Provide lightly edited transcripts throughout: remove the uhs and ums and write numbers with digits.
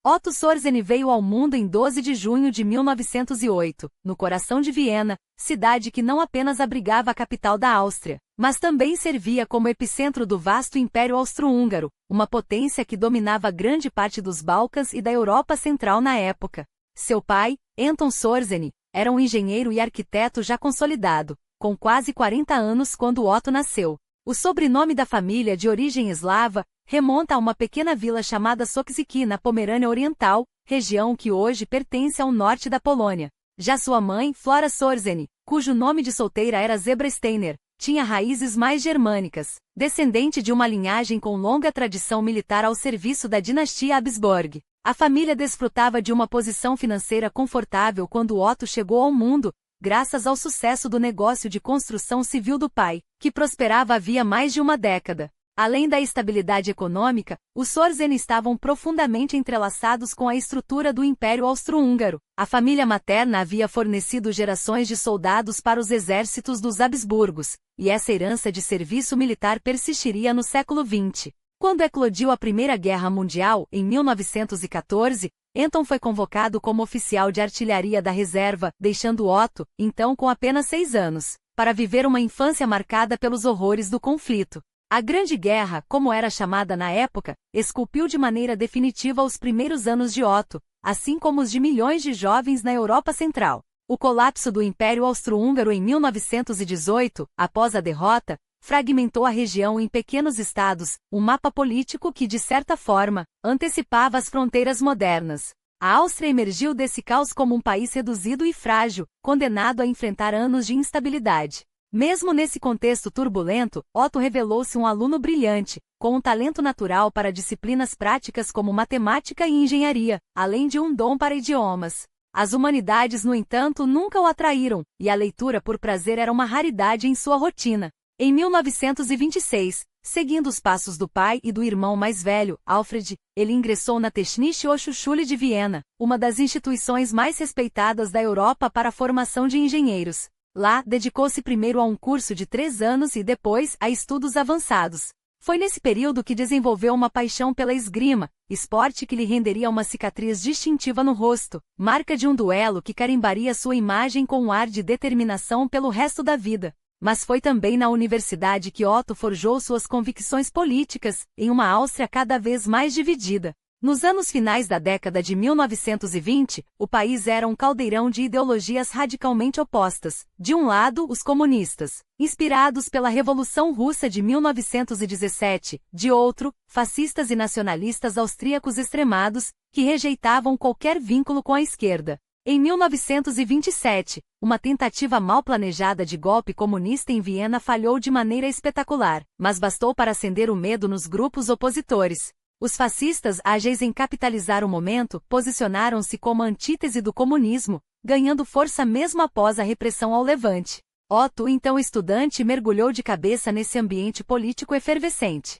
Otto Sorzeni veio ao mundo em 12 de junho de 1908, no coração de Viena, cidade que não apenas abrigava a capital da Áustria, mas também servia como epicentro do vasto Império Austro-Húngaro, uma potência que dominava grande parte dos Balcãs e da Europa Central na época. Seu pai, Anton Sorzeni, era um engenheiro e arquiteto já consolidado, com quase 40 anos quando Otto nasceu. O sobrenome da família, de origem eslava, remonta a uma pequena vila chamada Soksiki na Pomerânia Oriental, região que hoje pertence ao norte da Polônia. Já sua mãe, Flora Sorzeni, cujo nome de solteira era Zebra Steiner, tinha raízes mais germânicas, descendente de uma linhagem com longa tradição militar ao serviço da dinastia Habsburg. A família desfrutava de uma posição financeira confortável quando Otto chegou ao mundo, graças ao sucesso do negócio de construção civil do pai, que prosperava havia mais de uma década. Além da estabilidade econômica, os Sorzeni estavam profundamente entrelaçados com a estrutura do Império Austro-Húngaro. A família materna havia fornecido gerações de soldados para os exércitos dos Habsburgos, e essa herança de serviço militar persistiria no século XX. Quando eclodiu a Primeira Guerra Mundial, em 1914, Anton foi convocado como oficial de artilharia da reserva, deixando Otto, então com apenas 6 anos, para viver uma infância marcada pelos horrores do conflito. A Grande Guerra, como era chamada na época, esculpiu de maneira definitiva os primeiros anos de Otto, assim como os de milhões de jovens na Europa Central. O colapso do Império Austro-Húngaro em 1918, após a derrota, fragmentou a região em pequenos estados, um mapa político que, de certa forma, antecipava as fronteiras modernas. A Áustria emergiu desse caos como um país reduzido e frágil, condenado a enfrentar anos de instabilidade. Mesmo nesse contexto turbulento, Otto revelou-se um aluno brilhante, com um talento natural para disciplinas práticas como matemática e engenharia, além de um dom para idiomas. As humanidades, no entanto, nunca o atraíram, e a leitura por prazer era uma raridade em sua rotina. Em 1926, seguindo os passos do pai e do irmão mais velho, Alfred, ele ingressou na Technische Hochschule de Viena, uma das instituições mais respeitadas da Europa para a formação de engenheiros. Lá, dedicou-se primeiro a um curso de 3 anos e depois a estudos avançados. Foi nesse período que desenvolveu uma paixão pela esgrima, esporte que lhe renderia uma cicatriz distintiva no rosto, marca de um duelo que carimbaria sua imagem com um ar de determinação pelo resto da vida. Mas foi também na universidade que Otto forjou suas convicções políticas, em uma Áustria cada vez mais dividida. Nos anos finais da década de 1920, o país era um caldeirão de ideologias radicalmente opostas. De um lado, os comunistas, inspirados pela Revolução Russa de 1917, de outro, fascistas e nacionalistas austríacos extremados, que rejeitavam qualquer vínculo com a esquerda. Em 1927, uma tentativa mal planejada de golpe comunista em Viena falhou de maneira espetacular, mas bastou para acender o medo nos grupos opositores. Os fascistas, ágeis em capitalizar o momento, posicionaram-se como antítese do comunismo, ganhando força mesmo após a repressão ao levante. Otto, então estudante, mergulhou de cabeça nesse ambiente político efervescente.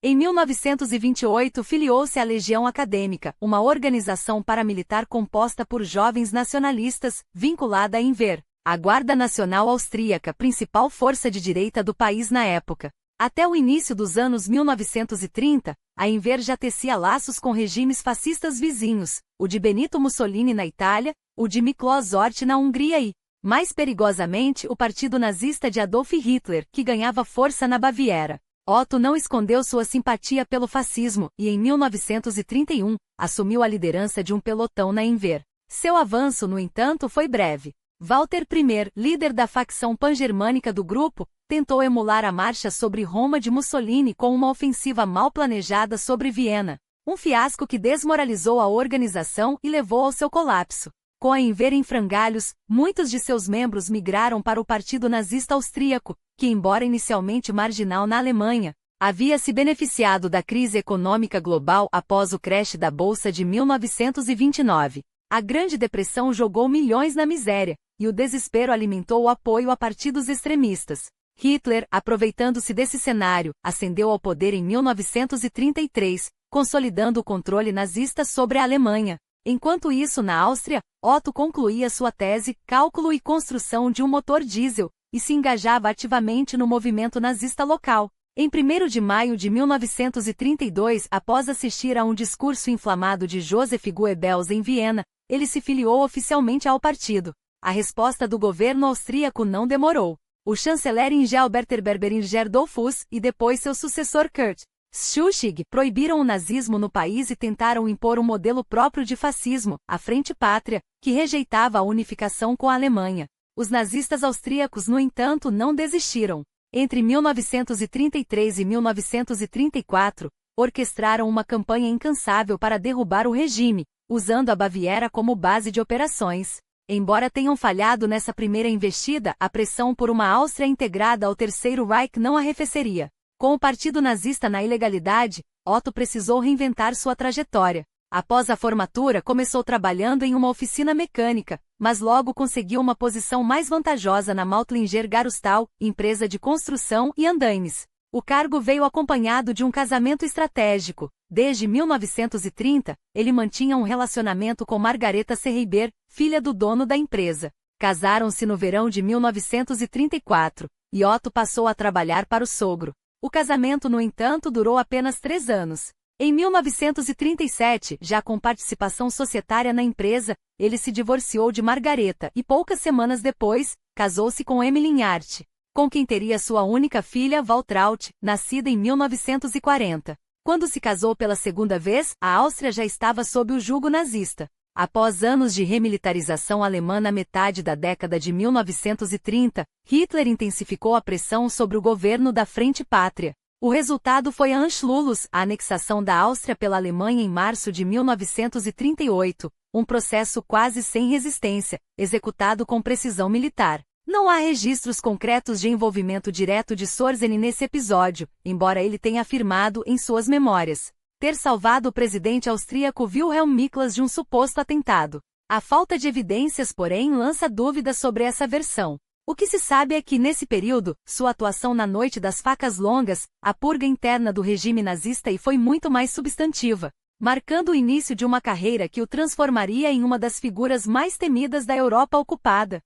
Em 1928 filiou-se à Legião Acadêmica, uma organização paramilitar composta por jovens nacionalistas, vinculada à Inver, a Guarda Nacional Austríaca, principal força de direita do país na época. Até o início dos anos 1930, a Inver já tecia laços com regimes fascistas vizinhos, o de Benito Mussolini na Itália, o de Miklos Horthy na Hungria e, mais perigosamente, o partido nazista de Adolf Hitler, que ganhava força na Baviera. Otto não escondeu sua simpatia pelo fascismo e, em 1931, assumiu a liderança de um pelotão na Inver. Seu avanço, no entanto, foi breve. Walter I, líder da facção pan-germânica do grupo, tentou emular a marcha sobre Roma de Mussolini com uma ofensiva mal planejada sobre Viena. Um fiasco que desmoralizou a organização e levou ao seu colapso. Com a Inver em frangalhos, muitos de seus membros migraram para o Partido Nazista Austríaco, que, embora inicialmente marginal na Alemanha, havia se beneficiado da crise econômica global após o crash da Bolsa de 1929. A Grande Depressão jogou milhões na miséria, e o desespero alimentou o apoio a partidos extremistas. Hitler, aproveitando-se desse cenário, ascendeu ao poder em 1933, consolidando o controle nazista sobre a Alemanha. Enquanto isso, na Áustria, Otto concluía sua tese, cálculo e construção de um motor diesel, e se engajava ativamente no movimento nazista local. Em 1º de maio de 1932, após assistir a um discurso inflamado de Joseph Goebbels em Viena, ele se filiou oficialmente ao partido. A resposta do governo austríaco não demorou. O chanceler Engelbert Berberinger Dollfuss e depois seu sucessor Kurt Schuschig proibiram o nazismo no país e tentaram impor um modelo próprio de fascismo, a Frente Pátria, que rejeitava a unificação com a Alemanha. Os nazistas austríacos, no entanto, não desistiram. Entre 1933 e 1934, orquestraram uma campanha incansável para derrubar o regime, usando a Baviera como base de operações. Embora tenham falhado nessa primeira investida, a pressão por uma Áustria integrada ao Terceiro Reich não arrefeceria. Com o partido nazista na ilegalidade, Otto precisou reinventar sua trajetória. Após a formatura, começou trabalhando em uma oficina mecânica, mas logo conseguiu uma posição mais vantajosa na Mautlinger Garustal, empresa de construção e andaimes. O cargo veio acompanhado de um casamento estratégico. Desde 1930, ele mantinha um relacionamento com Margareta Serreiber, filha do dono da empresa. Casaram-se no verão de 1934, e Otto passou a trabalhar para o sogro. O casamento, no entanto, durou apenas 3 anos. Em 1937, já com participação societária na empresa, ele se divorciou de Margareta e poucas semanas depois, casou-se com Emily Hart, com quem teria sua única filha, Waltraud, nascida em 1940. Quando se casou pela segunda vez, a Áustria já estava sob o jugo nazista. Após anos de remilitarização alemã na metade da década de 1930, Hitler intensificou a pressão sobre o governo da Frente Pátria. O resultado foi a Anschluss, a anexação da Áustria pela Alemanha em março de 1938, um processo quase sem resistência, executado com precisão militar. Não há registros concretos de envolvimento direto de Sorsene nesse episódio, embora ele tenha afirmado em suas memórias ter salvado o presidente austríaco Wilhelm Miklas de um suposto atentado. A falta de evidências, porém, lança dúvidas sobre essa versão. O que se sabe é que, nesse período, sua atuação na Noite das Facas Longas, a purga interna do regime nazista, e foi muito mais substantiva, marcando o início de uma carreira que o transformaria em uma das figuras mais temidas da Europa ocupada.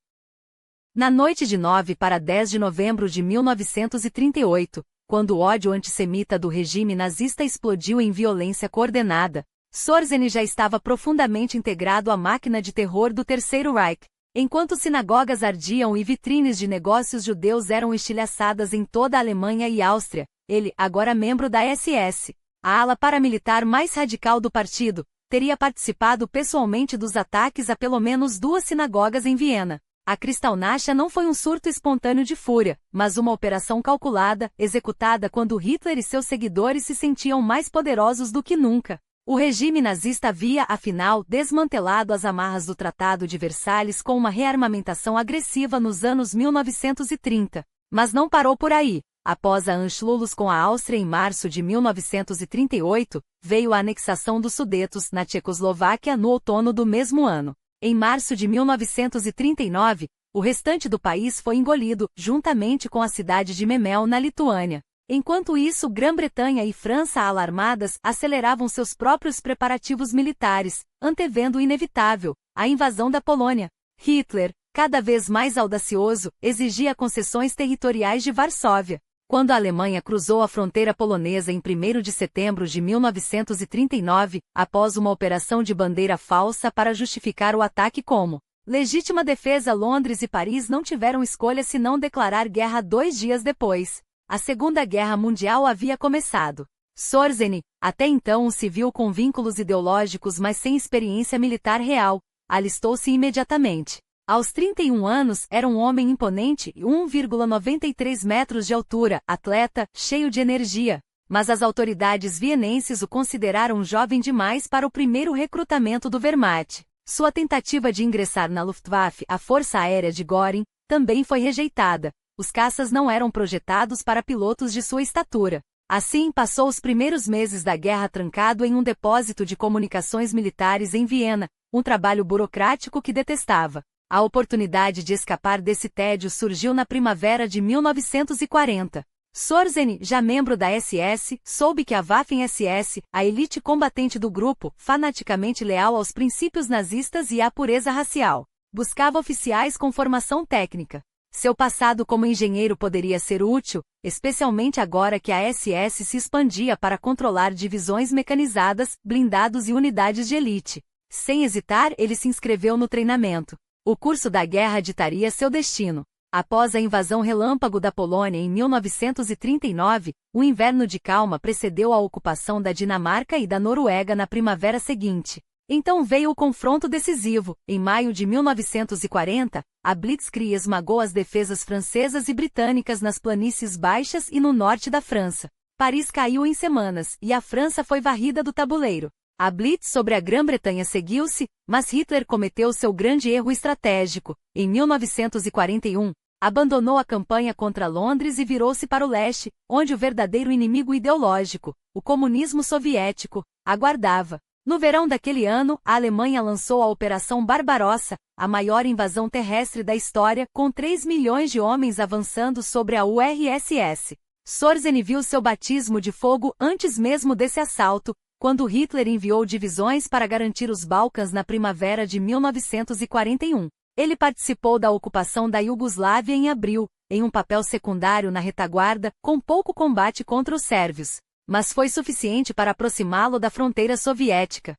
Na noite de 9 para 10 de novembro de 1938, quando o ódio antissemita do regime nazista explodiu em violência coordenada, Sorsene já estava profundamente integrado à máquina de terror do Terceiro Reich. Enquanto sinagogas ardiam e vitrines de negócios judeus eram estilhaçadas em toda a Alemanha e Áustria, ele, agora membro da SS, a ala paramilitar mais radical do partido, teria participado pessoalmente dos ataques a pelo menos 2 sinagogas em Viena. A Kristallnacht não foi um surto espontâneo de fúria, mas uma operação calculada, executada quando Hitler e seus seguidores se sentiam mais poderosos do que nunca. O regime nazista havia, afinal, desmantelado as amarras do Tratado de Versalhes com uma rearmamentação agressiva nos anos 1930. Mas não parou por aí. Após a Anschluss com a Áustria em março de 1938, veio a anexação dos Sudetos na Tchecoslováquia no outono do mesmo ano. Em março de 1939, o restante do país foi engolido, juntamente com a cidade de Memel na Lituânia. Enquanto isso, Grã-Bretanha e França, alarmadas, aceleravam seus próprios preparativos militares, antevendo o inevitável, a invasão da Polônia. Hitler, cada vez mais audacioso, exigia concessões territoriais de Varsóvia. Quando a Alemanha cruzou a fronteira polonesa em 1º de setembro de 1939, após uma operação de bandeira falsa para justificar o ataque como legítima defesa, Londres e Paris não tiveram escolha senão declarar guerra 2 dias depois. A Segunda Guerra Mundial havia começado. Sorsene, até então um civil com vínculos ideológicos mas sem experiência militar real, alistou-se imediatamente. Aos 31 anos, era um homem imponente e 1,93 metros de altura, atleta, cheio de energia. Mas as autoridades vienenses o consideraram jovem demais para o primeiro recrutamento do Wehrmacht. Sua tentativa de ingressar na Luftwaffe, a Força Aérea de Göring, também foi rejeitada. Os caças não eram projetados para pilotos de sua estatura. Assim, passou os primeiros meses da guerra trancado em um depósito de comunicações militares em Viena, um trabalho burocrático que detestava. A oportunidade de escapar desse tédio surgiu na primavera de 1940. Sorsene, já membro da SS, soube que a Waffen-SS, a elite combatente do grupo, fanaticamente leal aos princípios nazistas e à pureza racial, buscava oficiais com formação técnica. Seu passado como engenheiro poderia ser útil, especialmente agora que a SS se expandia para controlar divisões mecanizadas, blindados e unidades de elite. Sem hesitar, ele se inscreveu no treinamento. O curso da guerra ditaria seu destino. Após a invasão relâmpago da Polônia em 1939, o inverno de calma precedeu a ocupação da Dinamarca e da Noruega na primavera seguinte. Então veio o confronto decisivo. Em maio de 1940, a Blitzkrieg esmagou as defesas francesas e britânicas nas planícies baixas e no norte da França. Paris caiu em semanas, e a França foi varrida do tabuleiro. A Blitz sobre a Grã-Bretanha seguiu-se, mas Hitler cometeu seu grande erro estratégico. Em 1941, abandonou a campanha contra Londres e virou-se para o leste, onde o verdadeiro inimigo ideológico, o comunismo soviético, aguardava. No verão daquele ano, a Alemanha lançou a Operação Barbarossa, a maior invasão terrestre da história, com 3 milhões de homens avançando sobre a URSS. Sorzeny viu seu batismo de fogo antes mesmo desse assalto, quando Hitler enviou divisões para garantir os Balcãs na primavera de 1941. Ele participou da ocupação da Iugoslávia em abril, em um papel secundário na retaguarda, com pouco combate contra os sérvios. Mas foi suficiente para aproximá-lo da fronteira soviética.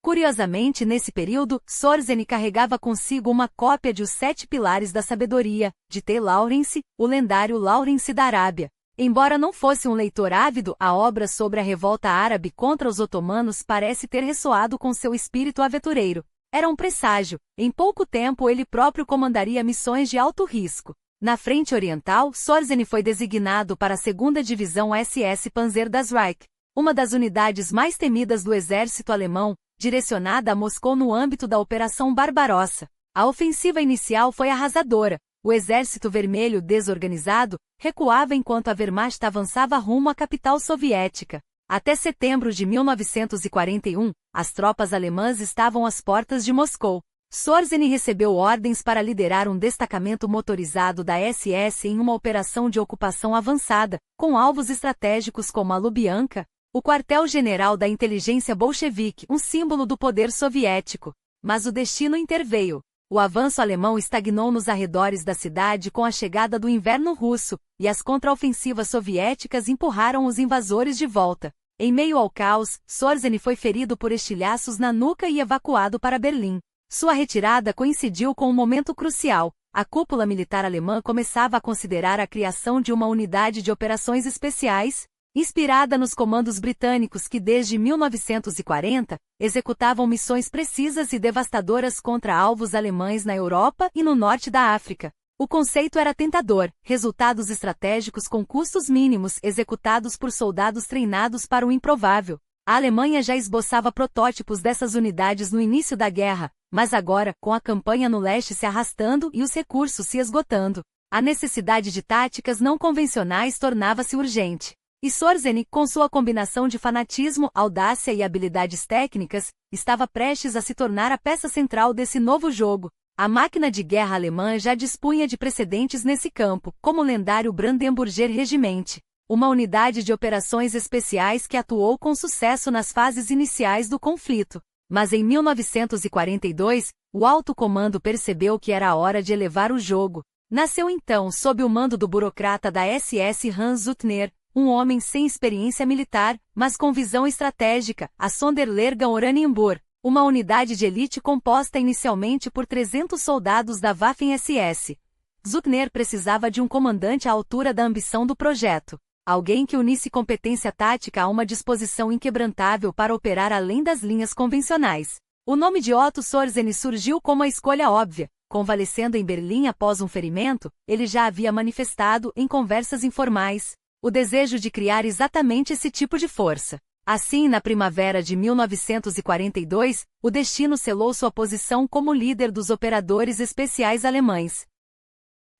Curiosamente, nesse período, Sorzeny carregava consigo uma cópia de Os Sete Pilares da Sabedoria, de T. Lawrence, o lendário Lawrence da Arábia. Embora não fosse um leitor ávido, a obra sobre a revolta árabe contra os otomanos parece ter ressoado com seu espírito aventureiro. Era um presságio. Em pouco tempo ele próprio comandaria missões de alto risco. Na frente oriental, Sorzeny foi designado para a 2ª Divisão SS Panzer das Reich, uma das unidades mais temidas do exército alemão, direcionada a Moscou no âmbito da Operação Barbarossa. A ofensiva inicial foi arrasadora. O Exército Vermelho desorganizado recuava enquanto a Wehrmacht avançava rumo à capital soviética. Até setembro de 1941, as tropas alemãs estavam às portas de Moscou. Sorzeny recebeu ordens para liderar um destacamento motorizado da SS em uma operação de ocupação avançada, com alvos estratégicos como a Lubyanka, o quartel-general da inteligência bolchevique, um símbolo do poder soviético. Mas o destino interveio. O avanço alemão estagnou nos arredores da cidade com a chegada do inverno russo, e as contraofensivas soviéticas empurraram os invasores de volta. Em meio ao caos, Sorzeny foi ferido por estilhaços na nuca e evacuado para Berlim. Sua retirada coincidiu com um momento crucial. A cúpula militar alemã começava a considerar a criação de uma unidade de operações especiais, inspirada nos comandos britânicos que desde 1940, executavam missões precisas e devastadoras contra alvos alemães na Europa e no norte da África. O conceito era tentador, resultados estratégicos com custos mínimos executados por soldados treinados para o improvável. A Alemanha já esboçava protótipos dessas unidades no início da guerra, mas agora, com a campanha no leste se arrastando e os recursos se esgotando, a necessidade de táticas não convencionais tornava-se urgente. E Sorzeny, com sua combinação de fanatismo, audácia e habilidades técnicas, estava prestes a se tornar a peça central desse novo jogo. A máquina de guerra alemã já dispunha de precedentes nesse campo, como o lendário Brandenburger Regiment, uma unidade de operações especiais que atuou com sucesso nas fases iniciais do conflito. Mas em 1942, o alto comando percebeu que era a hora de elevar o jogo. Nasceu então, sob o mando do burocrata da SS Hans Suttner, um homem sem experiência militar, mas com visão estratégica, a Sonderlehrgang Oranienburg, uma unidade de elite composta inicialmente por 300 soldados da Waffen-SS. Suttner precisava de um comandante à altura da ambição do projeto. Alguém que unisse competência tática a uma disposição inquebrantável para operar além das linhas convencionais. O nome de Otto Sorzeny surgiu como a escolha óbvia. Convalescendo em Berlim após um ferimento, ele já havia manifestado, em conversas informais, o desejo de criar exatamente esse tipo de força. Assim, na primavera de 1942, o destino selou sua posição como líder dos operadores especiais alemães.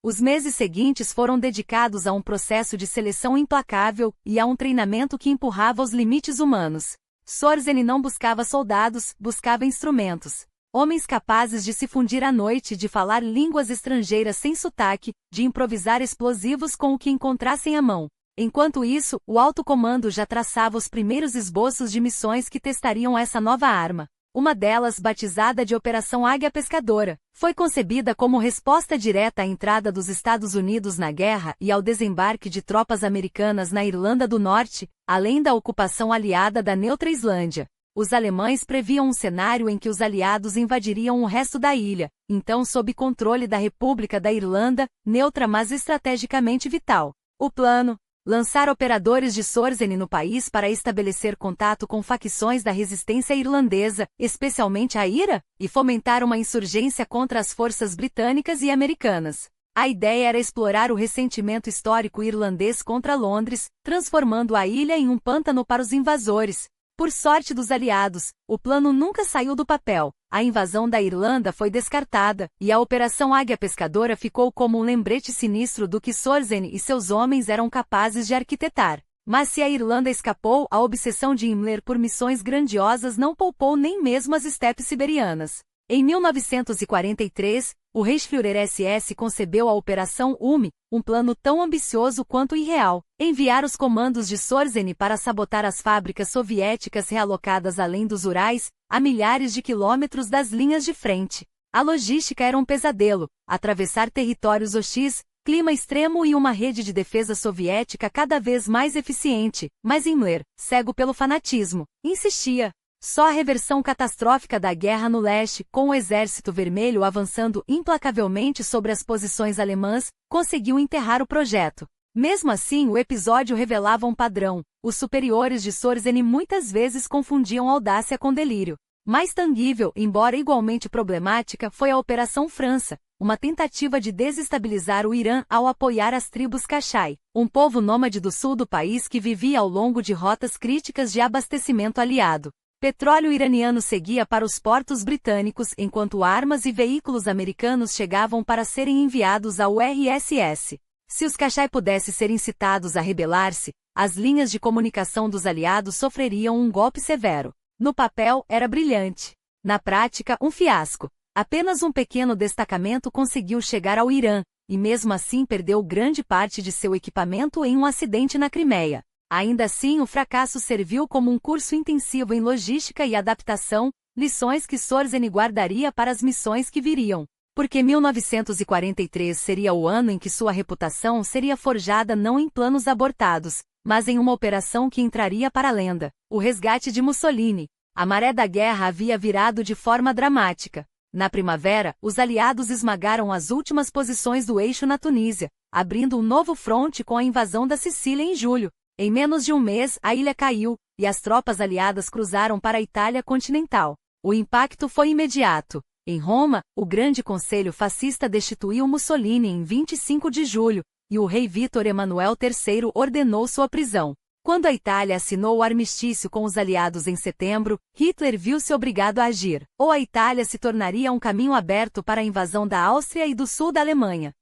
Os meses seguintes foram dedicados a um processo de seleção implacável e a um treinamento que empurrava os limites humanos. Sorzeny não buscava soldados, buscava instrumentos. Homens capazes de se fundir à noite, de falar línguas estrangeiras sem sotaque, de improvisar explosivos com o que encontrassem à mão. Enquanto isso, o alto comando já traçava os primeiros esboços de missões que testariam essa nova arma. Uma delas, batizada de Operação Águia Pescadora, foi concebida como resposta direta à entrada dos Estados Unidos na guerra e ao desembarque de tropas americanas na Irlanda do Norte, além da ocupação aliada da neutra Islândia. Os alemães previam um cenário em que os aliados invadiriam o resto da ilha, então sob controle da República da Irlanda, neutra mas estrategicamente vital. O plano: lançar operadores de Sorsen no país para estabelecer contato com facções da resistência irlandesa, especialmente a IRA, e fomentar uma insurgência contra as forças britânicas e americanas. A ideia era explorar o ressentimento histórico irlandês contra Londres, transformando a ilha em um pântano para os invasores. Por sorte dos aliados, o plano nunca saiu do papel. A invasão da Irlanda foi descartada, e a Operação Águia Pescadora ficou como um lembrete sinistro do que Sorsen e seus homens eram capazes de arquitetar. Mas se a Irlanda escapou, a obsessão de Himmler por missões grandiosas não poupou nem mesmo as estepes siberianas. Em 1943, o Reichsführer SS concebeu a Operação UME, um plano tão ambicioso quanto irreal: enviar os comandos de Sorsen para sabotar as fábricas soviéticas realocadas além dos Urais, a milhares de quilômetros das linhas de frente. A logística era um pesadelo: atravessar territórios hostis, clima extremo e uma rede de defesa soviética cada vez mais eficiente. Mas Himmler, cego pelo fanatismo, insistia. Só a reversão catastrófica da guerra no leste, com o Exército Vermelho avançando implacavelmente sobre as posições alemãs, conseguiu enterrar o projeto. Mesmo assim, o episódio revelava um padrão: os superiores de Sorsen muitas vezes confundiam audácia com delírio. Mais tangível, embora igualmente problemática, foi a Operação França, uma tentativa de desestabilizar o Irã ao apoiar as tribos Kashai, um povo nômade do sul do país que vivia ao longo de rotas críticas de abastecimento aliado. Petróleo iraniano seguia para os portos britânicos enquanto armas e veículos americanos chegavam para serem enviados ao URSS. Se os Kashai pudessem ser incitados a rebelar-se, as linhas de comunicação dos aliados sofreriam um golpe severo. No papel, era brilhante. Na prática, um fiasco. Apenas um pequeno destacamento conseguiu chegar ao Irã, e mesmo assim perdeu grande parte de seu equipamento em um acidente na Crimeia. Ainda assim, o fracasso serviu como um curso intensivo em logística e adaptação, lições que Sorsen guardaria para as missões que viriam. Porque 1943 seria o ano em que sua reputação seria forjada não em planos abortados, mas em uma operação que entraria para a lenda: o resgate de Mussolini. A maré da guerra havia virado de forma dramática. Na primavera, os aliados esmagaram as últimas posições do eixo na Tunísia, abrindo um novo fronte com a invasão da Sicília em julho. Em menos de um mês, a ilha caiu, e as tropas aliadas cruzaram para a Itália continental. O impacto foi imediato. Em Roma, o Grande Conselho Fascista destituiu Mussolini em 25 de julho, e o rei Vítor Emanuel III ordenou sua prisão. Quando a Itália assinou o armistício com os aliados em setembro, Hitler viu-se obrigado a agir, ou a Itália se tornaria um caminho aberto para a invasão da Áustria e do sul da Alemanha.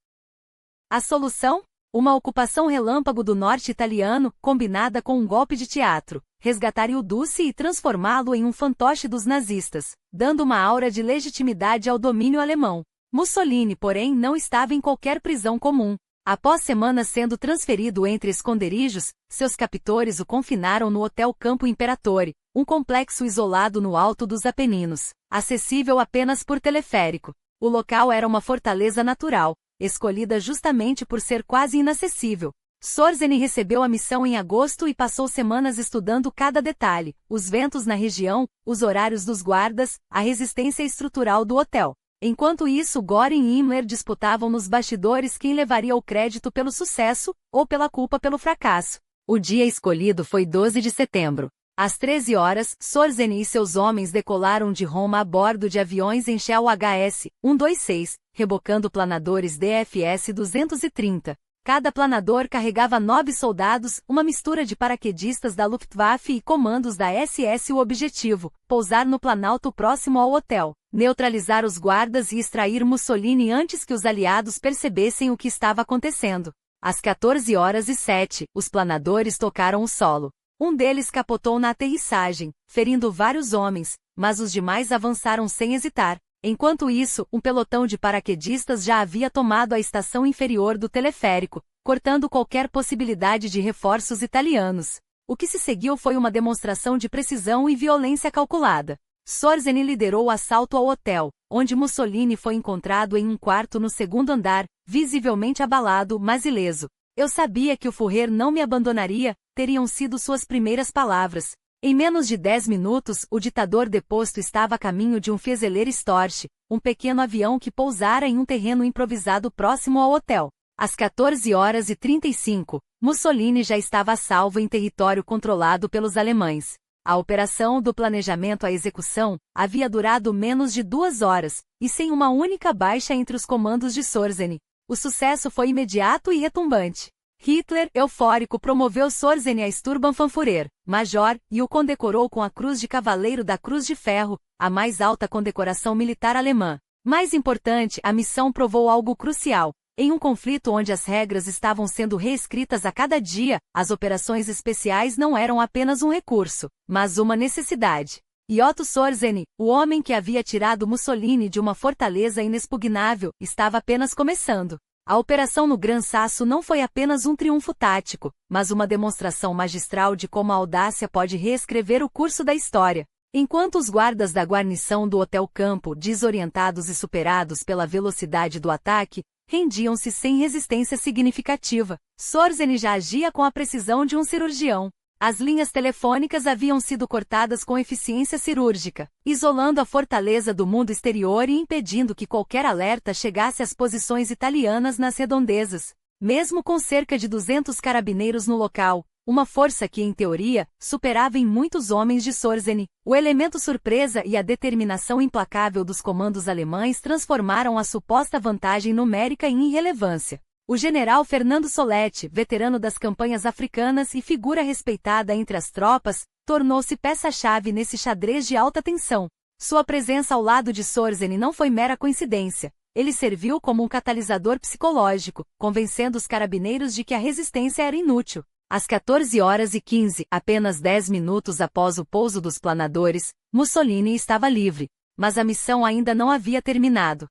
A solução? Uma ocupação relâmpago do norte italiano, combinada com um golpe de teatro, resgataria o Duce e transformá-lo em um fantoche dos nazistas, dando uma aura de legitimidade ao domínio alemão. Mussolini, porém, não estava em qualquer prisão comum. Após semanas sendo transferido entre esconderijos, seus captores o confinaram no Hotel Campo Imperatore, um complexo isolado no alto dos Apeninos, acessível apenas por teleférico. O local era uma fortaleza natural, escolhida justamente por ser quase inacessível. Sorsen recebeu a missão em agosto e passou semanas estudando cada detalhe: os ventos na região, os horários dos guardas, a resistência estrutural do hotel. Enquanto isso, Göring e Himmler disputavam nos bastidores quem levaria o crédito pelo sucesso, ou pela culpa pelo fracasso. O dia escolhido foi 12 de setembro. Às 13 horas, Sorsen e seus homens decolaram de Roma a bordo de aviões em Shell HS-126, rebocando planadores DFS-230. Cada planador carregava 9 soldados, uma mistura de paraquedistas da Luftwaffe e comandos da SS. O objetivo: pousar no planalto próximo ao hotel, neutralizar os guardas e extrair Mussolini antes que os aliados percebessem o que estava acontecendo. Às 14h07, os planadores tocaram o solo. Um deles capotou na aterrissagem, ferindo vários homens, mas os demais avançaram sem hesitar. Enquanto isso, um pelotão de paraquedistas já havia tomado a estação inferior do teleférico, cortando qualquer possibilidade de reforços italianos. O que se seguiu foi uma demonstração de precisão e violência calculada. Sorzeni liderou o assalto ao hotel, onde Mussolini foi encontrado em um quarto no segundo andar, visivelmente abalado, mas ileso. Eu sabia que o Führer não me abandonaria, teriam sido suas primeiras palavras. Em menos de 10 minutos, o ditador deposto estava a caminho de um Fieseler Storch, um pequeno avião que pousara em um terreno improvisado próximo ao hotel. Às 14h35, Mussolini já estava a salvo em território controlado pelos alemães. A operação do planejamento à execução havia durado menos de 2 horas, e sem uma única baixa entre os comandos de Sorzeni. O sucesso foi imediato e retumbante. Hitler, eufórico, promoveu Sorzeni a Sturmbannführer, Major, e o condecorou com a Cruz de Cavaleiro da Cruz de Ferro, a mais alta condecoração militar alemã. Mais importante, a missão provou algo crucial. Em um conflito onde as regras estavam sendo reescritas a cada dia, as operações especiais não eram apenas um recurso, mas uma necessidade. E Otto Sorzeni, o homem que havia tirado Mussolini de uma fortaleza inexpugnável, estava apenas começando. A operação no Gran Sasso não foi apenas um triunfo tático, mas uma demonstração magistral de como a audácia pode reescrever o curso da história. Enquanto os guardas da guarnição do Hotel Campo, desorientados e superados pela velocidade do ataque, rendiam-se sem resistência significativa, Sorzeni já agia com a precisão de um cirurgião. As linhas telefônicas haviam sido cortadas com eficiência cirúrgica, isolando a fortaleza do mundo exterior e impedindo que qualquer alerta chegasse às posições italianas nas redondezas. Mesmo com cerca de 200 carabineiros no local, uma força que, em teoria, superava em muitos homens de Sorzeni, o elemento surpresa e a determinação implacável dos comandos alemães transformaram a suposta vantagem numérica em irrelevância. O general Fernando Soletti, veterano das campanhas africanas e figura respeitada entre as tropas, tornou-se peça-chave nesse xadrez de alta tensão. Sua presença ao lado de Sorzeni não foi mera coincidência. Ele serviu como um catalisador psicológico, convencendo os carabineiros de que a resistência era inútil. Às 14h15, apenas 10 minutos após o pouso dos planadores, Mussolini estava livre. Mas a missão ainda não havia terminado.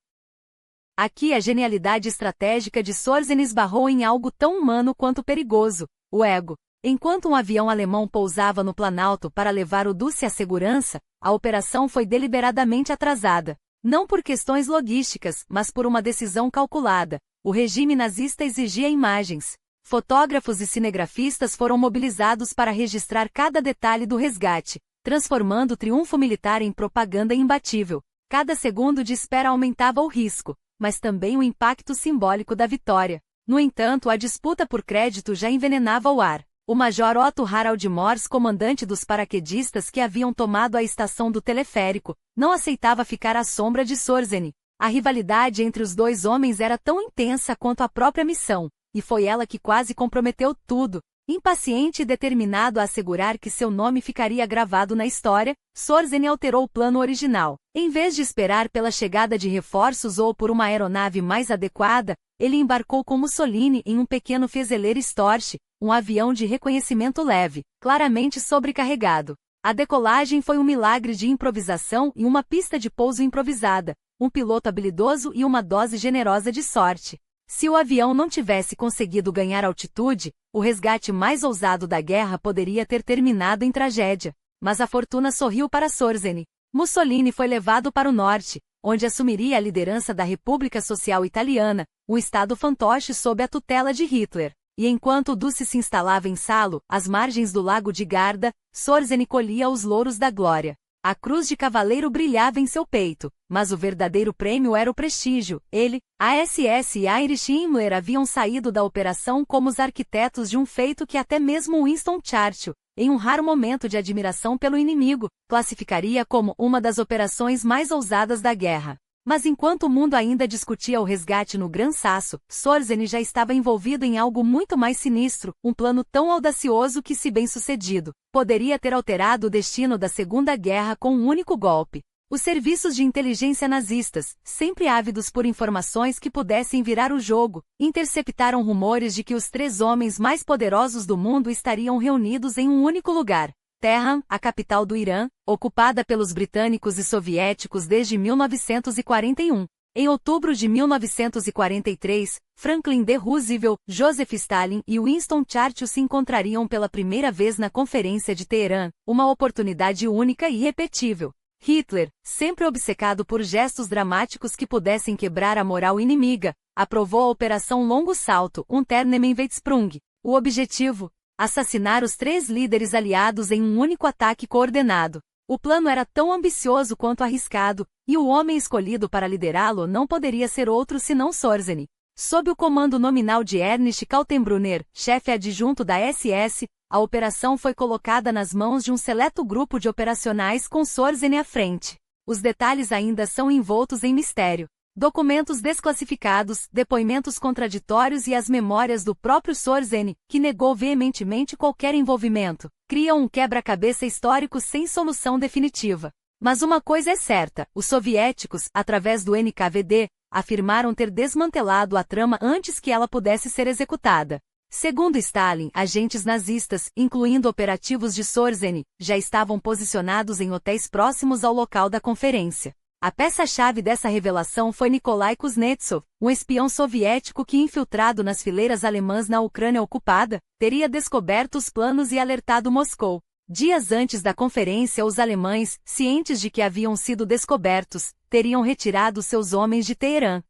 Aqui a genialidade estratégica de Sorzeni esbarrou em algo tão humano quanto perigoso: o ego. Enquanto um avião alemão pousava no Planalto para levar o Duce à segurança, a operação foi deliberadamente atrasada. Não por questões logísticas, mas por uma decisão calculada. O regime nazista exigia imagens. Fotógrafos e cinegrafistas foram mobilizados para registrar cada detalhe do resgate, transformando o triunfo militar em propaganda imbatível. Cada segundo de espera aumentava o risco, mas também o impacto simbólico da vitória. No entanto, a disputa por crédito já envenenava o ar. O major Otto Harald Mors, comandante dos paraquedistas que haviam tomado a estação do teleférico, não aceitava ficar à sombra de Sorzeni. A rivalidade entre os dois homens era tão intensa quanto a própria missão, e foi ela que quase comprometeu tudo. Impaciente e determinado a assegurar que seu nome ficaria gravado na história, Sorzeni alterou o plano original. Em vez de esperar pela chegada de reforços ou por uma aeronave mais adequada, ele embarcou com Mussolini em um pequeno Fieseler Storch, um avião de reconhecimento leve, claramente sobrecarregado. A decolagem foi um milagre de improvisação e uma pista de pouso improvisada, um piloto habilidoso e uma dose generosa de sorte. Se o avião não tivesse conseguido ganhar altitude, o resgate mais ousado da guerra poderia ter terminado em tragédia. Mas a fortuna sorriu para Sorzeni. Mussolini foi levado para o norte, onde assumiria a liderança da República Social Italiana, um estado fantoche sob a tutela de Hitler. E enquanto o Duce se instalava em Salo, às margens do lago de Garda, Sorzeni colhia os louros da glória. A cruz de cavaleiro brilhava em seu peito, mas o verdadeiro prêmio era o prestígio. Ele, a SS e Heinrich Himmler haviam saído da operação como os arquitetos de um feito que até mesmo Winston Churchill, em um raro momento de admiração pelo inimigo, classificaria como uma das operações mais ousadas da guerra. Mas enquanto o mundo ainda discutia o resgate no Gran Sasso, Sorzeni já estava envolvido em algo muito mais sinistro, um plano tão audacioso que, se bem-sucedido, poderia ter alterado o destino da Segunda Guerra com um único golpe. Os serviços de inteligência nazistas, sempre ávidos por informações que pudessem virar o jogo, interceptaram rumores de que os 3 homens mais poderosos do mundo estariam reunidos em um único lugar. Tehran, a capital do Irã, ocupada pelos britânicos e soviéticos desde 1941. Em outubro de 1943, Franklin D. Roosevelt, Joseph Stalin e Winston Churchill se encontrariam pela primeira vez na Conferência de Teherã, uma oportunidade única e irrepetível. Hitler, sempre obcecado por gestos dramáticos que pudessem quebrar a moral inimiga, aprovou a Operação Longo Salto, Unternehmensprung. O objetivo? Assassinar os 3 líderes aliados em um único ataque coordenado. O plano era tão ambicioso quanto arriscado, e o homem escolhido para liderá-lo não poderia ser outro senão Sorzeny. Sob o comando nominal de Ernst Kaltenbrunner, chefe adjunto da SS, a operação foi colocada nas mãos de um seleto grupo de operacionais com Sorzeny à frente. Os detalhes ainda são envoltos em mistério. Documentos desclassificados, depoimentos contraditórios e as memórias do próprio Sorzeny, que negou veementemente qualquer envolvimento, criam um quebra-cabeça histórico sem solução definitiva. Mas uma coisa é certa, os soviéticos, através do NKVD, afirmaram ter desmantelado a trama antes que ela pudesse ser executada. Segundo Stalin, agentes nazistas, incluindo operativos de Sorzeny, já estavam posicionados em hotéis próximos ao local da conferência. A peça-chave dessa revelação foi Nikolai Kuznetsov, um espião soviético que, infiltrado nas fileiras alemãs na Ucrânia ocupada, teria descoberto os planos e alertado Moscou. Dias antes da conferência, os alemães, cientes de que haviam sido descobertos, teriam retirado seus homens de Teherã.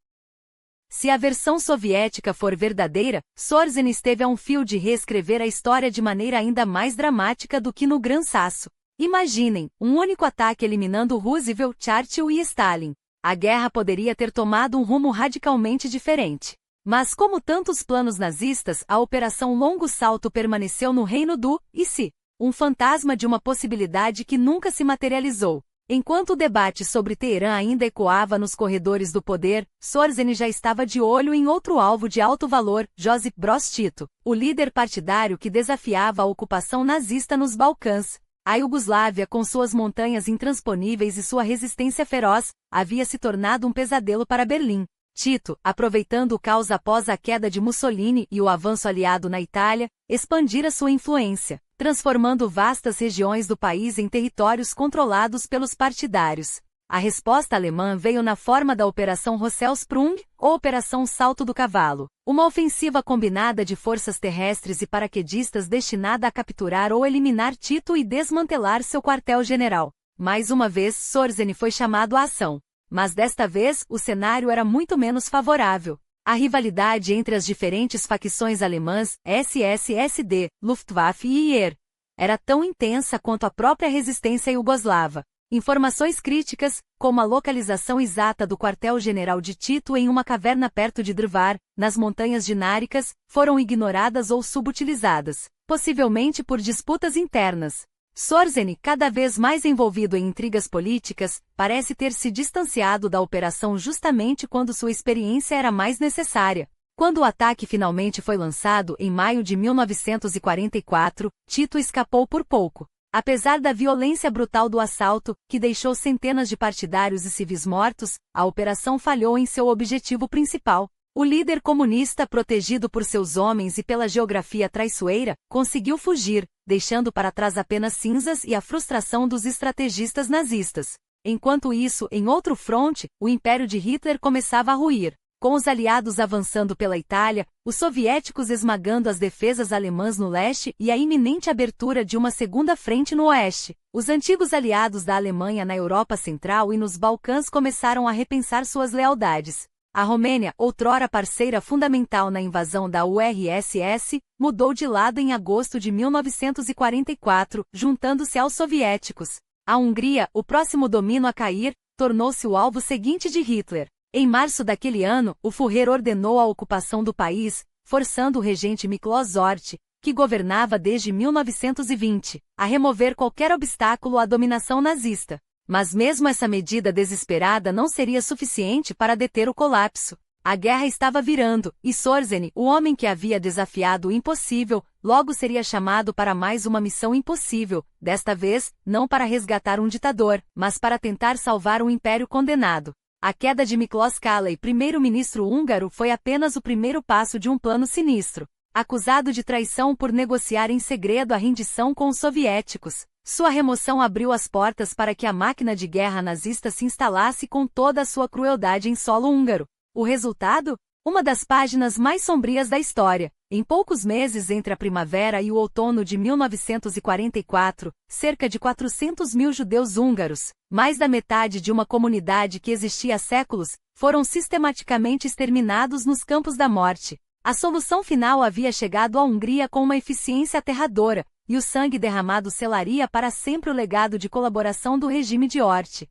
Se a versão soviética for verdadeira, Sorzeny esteve a um fio de reescrever a história de maneira ainda mais dramática do que no Gran Sasso. Imaginem, um único ataque eliminando Roosevelt, Churchill e Stalin. A guerra poderia ter tomado um rumo radicalmente diferente. Mas como tantos planos nazistas, a Operação Longo Salto permaneceu no reino do "e se?", um fantasma de uma possibilidade que nunca se materializou. Enquanto o debate sobre Teherã ainda ecoava nos corredores do poder, Sorzeny já estava de olho em outro alvo de alto valor, Josip Broz Tito, o líder partidário que desafiava a ocupação nazista nos Balcãs. A Iugoslávia, com suas montanhas intransponíveis e sua resistência feroz, havia se tornado um pesadelo para Berlim. Tito, aproveitando o caos após a queda de Mussolini e o avanço aliado na Itália, expandira sua influência, transformando vastas regiões do país em territórios controlados pelos partidários. A resposta alemã veio na forma da Operação Rosselsprung, ou Operação Salto do Cavalo, uma ofensiva combinada de forças terrestres e paraquedistas destinada a capturar ou eliminar Tito e desmantelar seu quartel-general. Mais uma vez, Sorzeny foi chamado à ação. Mas desta vez, o cenário era muito menos favorável. A rivalidade entre as diferentes facções alemãs, SS, SD, Luftwaffe e IR, era tão intensa quanto a própria resistência iugoslava. Informações críticas, como a localização exata do quartel-general de Tito em uma caverna perto de Drvar, nas montanhas dináricas, foram ignoradas ou subutilizadas, possivelmente por disputas internas. Sorzeny, cada vez mais envolvido em intrigas políticas, parece ter se distanciado da operação justamente quando sua experiência era mais necessária. Quando o ataque finalmente foi lançado, em maio de 1944, Tito escapou por pouco. Apesar da violência brutal do assalto, que deixou centenas de partidários e civis mortos, a operação falhou em seu objetivo principal. O líder comunista, protegido por seus homens e pela geografia traiçoeira, conseguiu fugir, deixando para trás apenas cinzas e a frustração dos estrategistas nazistas. Enquanto isso, em outro fronte, o império de Hitler começava a ruir. Com os aliados avançando pela Itália, os soviéticos esmagando as defesas alemãs no leste e a iminente abertura de uma segunda frente no oeste, os antigos aliados da Alemanha na Europa Central e nos Balcãs começaram a repensar suas lealdades. A Romênia, outrora parceira fundamental na invasão da URSS, mudou de lado em agosto de 1944, juntando-se aos soviéticos. A Hungria, o próximo domínio a cair, tornou-se o alvo seguinte de Hitler. Em março daquele ano, o Führer ordenou a ocupação do país, forçando o regente Miklos Horthy, que governava desde 1920, a remover qualquer obstáculo à dominação nazista. Mas mesmo essa medida desesperada não seria suficiente para deter o colapso. A guerra estava virando, e Sorzeny, o homem que havia desafiado o impossível, logo seria chamado para mais uma missão impossível, desta vez, não para resgatar um ditador, mas para tentar salvar um império condenado. A queda de Miklos Kálai, primeiro-ministro húngaro, foi apenas o primeiro passo de um plano sinistro. Acusado de traição por negociar em segredo a rendição com os soviéticos, sua remoção abriu as portas para que a máquina de guerra nazista se instalasse com toda a sua crueldade em solo húngaro. O resultado? Uma das páginas mais sombrias da história. Em poucos meses entre a primavera e o outono de 1944, cerca de 400 mil judeus húngaros, mais da metade de uma comunidade que existia há séculos, foram sistematicamente exterminados nos campos da morte. A solução final havia chegado à Hungria com uma eficiência aterradora, e o sangue derramado selaria para sempre o legado de colaboração do regime de Horthy.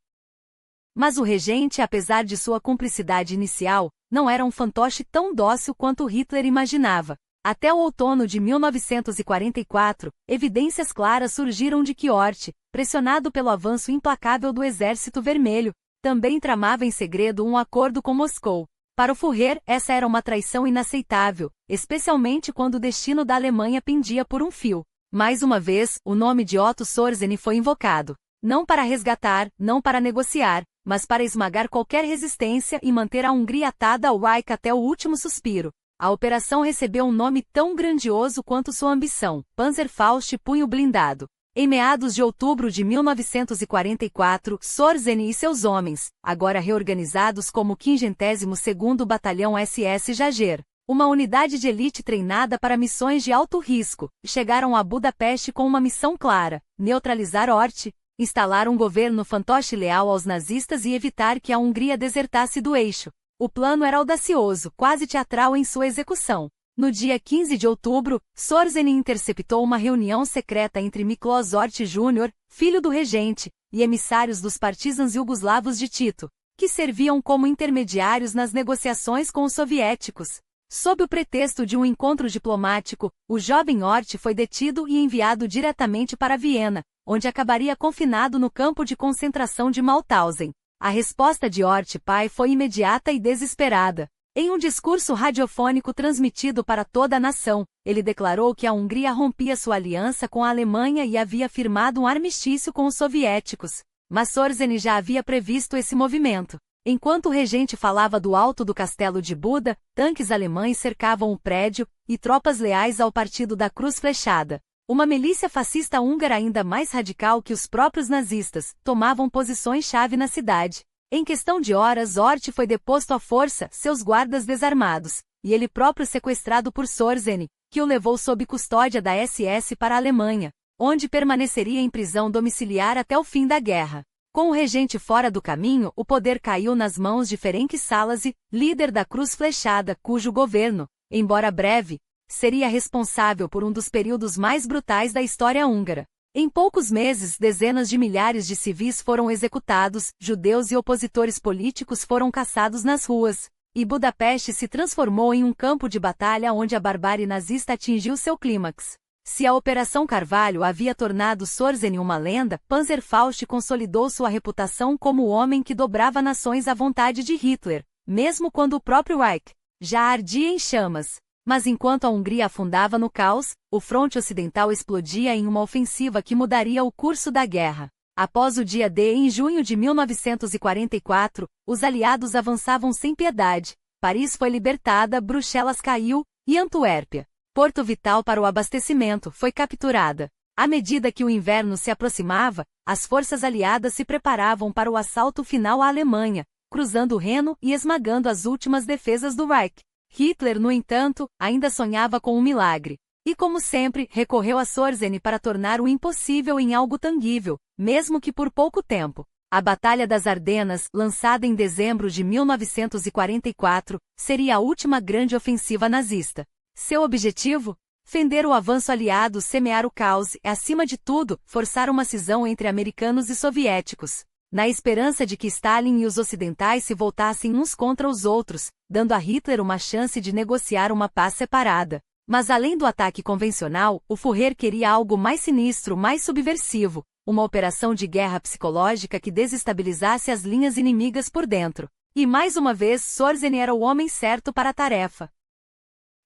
Mas o regente, apesar de sua cumplicidade inicial, não era um fantoche tão dócil quanto Hitler imaginava. Até o outono de 1944, evidências claras surgiram de que Horthy, pressionado pelo avanço implacável do Exército Vermelho, também tramava em segredo um acordo com Moscou. Para o Führer, essa era uma traição inaceitável, especialmente quando o destino da Alemanha pendia por um fio. Mais uma vez, o nome de Otto Sorzeny foi invocado. Não para resgatar, não para negociar, mas para esmagar qualquer resistência e manter a Hungria atada ao Reich até o último suspiro. A operação recebeu um nome tão grandioso quanto sua ambição, Panzerfaust Punho Blindado. Em meados de outubro de 1944, Sorzeny e seus homens, agora reorganizados como o 52º Batalhão SS Jager, uma unidade de elite treinada para missões de alto risco, chegaram a Budapeste com uma missão clara: neutralizar Horthy, instalar um governo fantoche leal aos nazistas e evitar que a Hungria desertasse do eixo. O plano era audacioso, quase teatral em sua execução. No dia 15 de outubro, Sorzeny interceptou uma reunião secreta entre Miklos Horthy Jr., filho do regente, e emissários dos partisans iugoslavos de Tito, que serviam como intermediários nas negociações com os soviéticos. Sob o pretexto de um encontro diplomático, o jovem Horthy foi detido e enviado diretamente para Viena, onde acabaria confinado no campo de concentração de Mauthausen. A resposta de Horthy pai foi imediata e desesperada. Em um discurso radiofônico transmitido para toda a nação, ele declarou que a Hungria rompia sua aliança com a Alemanha e havia firmado um armistício com os soviéticos. Mas Sorzeny já havia previsto esse movimento. Enquanto o regente falava do alto do castelo de Buda, tanques alemães cercavam o prédio, e tropas leais ao Partido da Cruz Flechada, uma milícia fascista húngara ainda mais radical que os próprios nazistas, tomavam posições-chave na cidade. Em questão de horas, Horthy foi deposto à força, seus guardas desarmados, e ele próprio sequestrado por Sorzeny, que o levou sob custódia da SS para a Alemanha, onde permaneceria em prisão domiciliar até o fim da guerra. Com o regente fora do caminho, o poder caiu nas mãos de Ferenc Salazar, líder da Cruz Flechada, cujo governo, embora breve, seria responsável por um dos períodos mais brutais da história húngara. Em poucos meses, dezenas de milhares de civis foram executados, judeus e opositores políticos foram caçados nas ruas, e Budapeste se transformou em um campo de batalha onde a barbárie nazista atingiu seu clímax. Se a Operação Carvalho havia tornado Sorzeny uma lenda, Panzerfaust consolidou sua reputação como o homem que dobrava nações à vontade de Hitler, mesmo quando o próprio Reich já ardia em chamas. Mas enquanto a Hungria afundava no caos, o fronte ocidental explodia em uma ofensiva que mudaria o curso da guerra. Após o dia D, em junho de 1944, os aliados avançavam sem piedade. Paris foi libertada, Bruxelas caiu, e Antuérpia, porto vital para o abastecimento, foi capturada. À medida que o inverno se aproximava, as forças aliadas se preparavam para o assalto final à Alemanha, cruzando o Reno e esmagando as últimas defesas do Reich. Hitler, no entanto, ainda sonhava com um milagre. E como sempre, recorreu a Sorzeny para tornar o impossível em algo tangível, mesmo que por pouco tempo. A Batalha das Ardenas, lançada em dezembro de 1944, seria a última grande ofensiva nazista. Seu objetivo? Fender o avanço aliado, semear o caos e, acima de tudo, forçar uma cisão entre americanos e soviéticos, na esperança de que Stalin e os ocidentais se voltassem uns contra os outros, dando a Hitler uma chance de negociar uma paz separada. Mas além do ataque convencional, o Führer queria algo mais sinistro, mais subversivo, uma operação de guerra psicológica que desestabilizasse as linhas inimigas por dentro. E mais uma vez Sorzeny era o homem certo para a tarefa.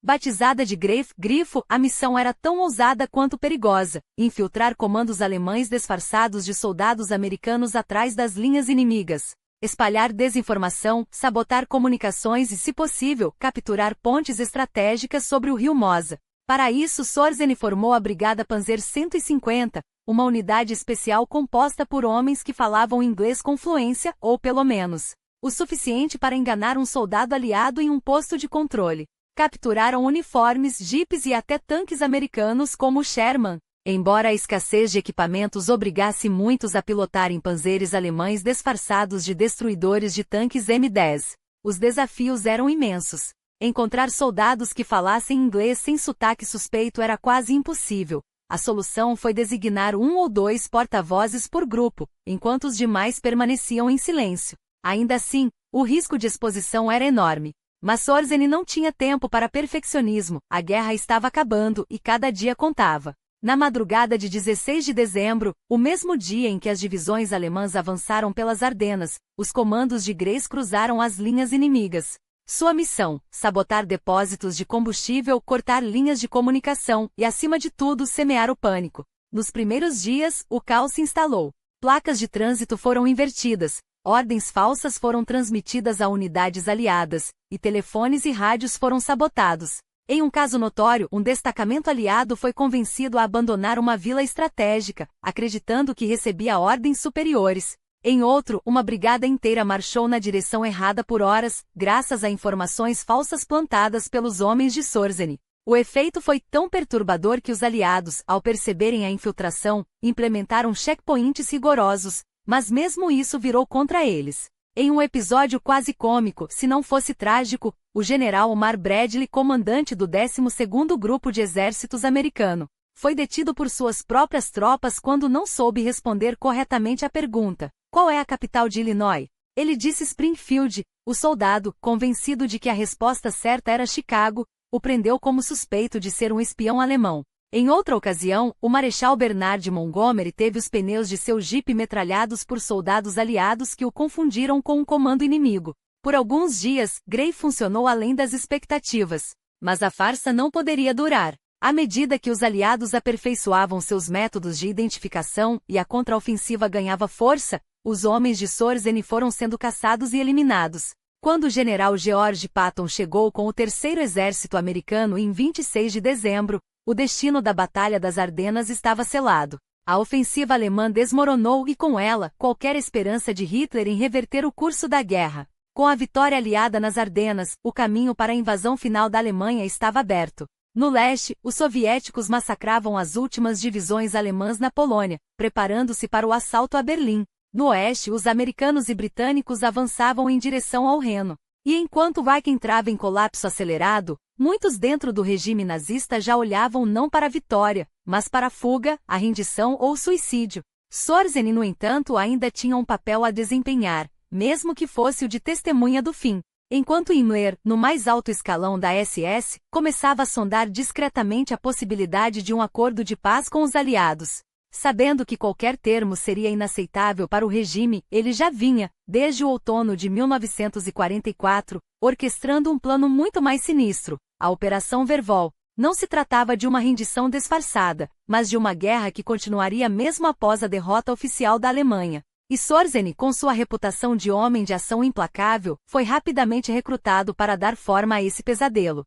Batizada de Grifo, a missão era tão ousada quanto perigosa: infiltrar comandos alemães disfarçados de soldados americanos atrás das linhas inimigas, espalhar desinformação, sabotar comunicações e, se possível, capturar pontes estratégicas sobre o rio Mosa. Para isso, Sorzeny formou a Brigada Panzer 150, uma unidade especial composta por homens que falavam inglês com fluência, ou pelo menos o suficiente para enganar um soldado aliado em um posto de controle. Capturaram uniformes, jipes e até tanques americanos como o Sherman. Embora a escassez de equipamentos obrigasse muitos a pilotarem panzers alemães disfarçados de destruidores de tanques M10, os desafios eram imensos. Encontrar soldados que falassem inglês sem sotaque suspeito era quase impossível. A solução foi designar 1 ou 2 porta-vozes por grupo, enquanto os demais permaneciam em silêncio. Ainda assim, o risco de exposição era enorme. Mas Sorzeny não tinha tempo para perfeccionismo, a guerra estava acabando e cada dia contava. Na madrugada de 16 de dezembro, o mesmo dia em que as divisões alemãs avançaram pelas Ardenas, os comandos de Grace cruzaram as linhas inimigas. Sua missão: sabotar depósitos de combustível, cortar linhas de comunicação e, acima de tudo, semear o pânico. Nos primeiros dias, o caos se instalou. Placas de trânsito foram invertidas, ordens falsas foram transmitidas a unidades aliadas, e telefones e rádios foram sabotados. Em um caso notório, um destacamento aliado foi convencido a abandonar uma vila estratégica, acreditando que recebia ordens superiores. Em outro, uma brigada inteira marchou na direção errada por horas, graças a informações falsas plantadas pelos homens de Sorzeny. O efeito foi tão perturbador que os aliados, ao perceberem a infiltração, implementaram checkpoints rigorosos, mas mesmo isso virou contra eles. Em um episódio quase cômico, se não fosse trágico, o general Omar Bradley, comandante do 12º Grupo de Exércitos americano, foi detido por suas próprias tropas quando não soube responder corretamente à pergunta: qual é a capital de Illinois? Ele disse Springfield. O soldado, convencido de que a resposta certa era Chicago, o prendeu como suspeito de ser um espião alemão. Em outra ocasião, o Marechal Bernard Montgomery teve os pneus de seu jipe metralhados por soldados aliados que o confundiram com um comando inimigo. Por alguns dias, Gray funcionou além das expectativas. Mas a farsa não poderia durar. À medida que os aliados aperfeiçoavam seus métodos de identificação e a contraofensiva ganhava força, os homens de Sorzeny foram sendo caçados e eliminados. Quando o general George Patton chegou com o 3º Exército Americano em 26 de dezembro, o destino da Batalha das Ardenas estava selado. A ofensiva alemã desmoronou e com ela, qualquer esperança de Hitler em reverter o curso da guerra. Com a vitória aliada nas Ardenas, o caminho para a invasão final da Alemanha estava aberto. No leste, os soviéticos massacravam as últimas divisões alemãs na Polônia, preparando-se para o assalto a Berlim. No oeste, os americanos e britânicos avançavam em direção ao Reno. E enquanto o Reich entrava em colapso acelerado, muitos dentro do regime nazista já olhavam não para a vitória, mas para a fuga, a rendição ou o suicídio. Sorzeny, no entanto, ainda tinha um papel a desempenhar, mesmo que fosse o de testemunha do fim. Enquanto Himmler, no mais alto escalão da SS, começava a sondar discretamente a possibilidade de um acordo de paz com os aliados. Sabendo que qualquer termo seria inaceitável para o regime, ele já vinha, desde o outono de 1944, orquestrando um plano muito mais sinistro, a Operação Vervol. Não se tratava de uma rendição disfarçada, mas de uma guerra que continuaria mesmo após a derrota oficial da Alemanha. E Sorzeny, com sua reputação de homem de ação implacável, foi rapidamente recrutado para dar forma a esse pesadelo.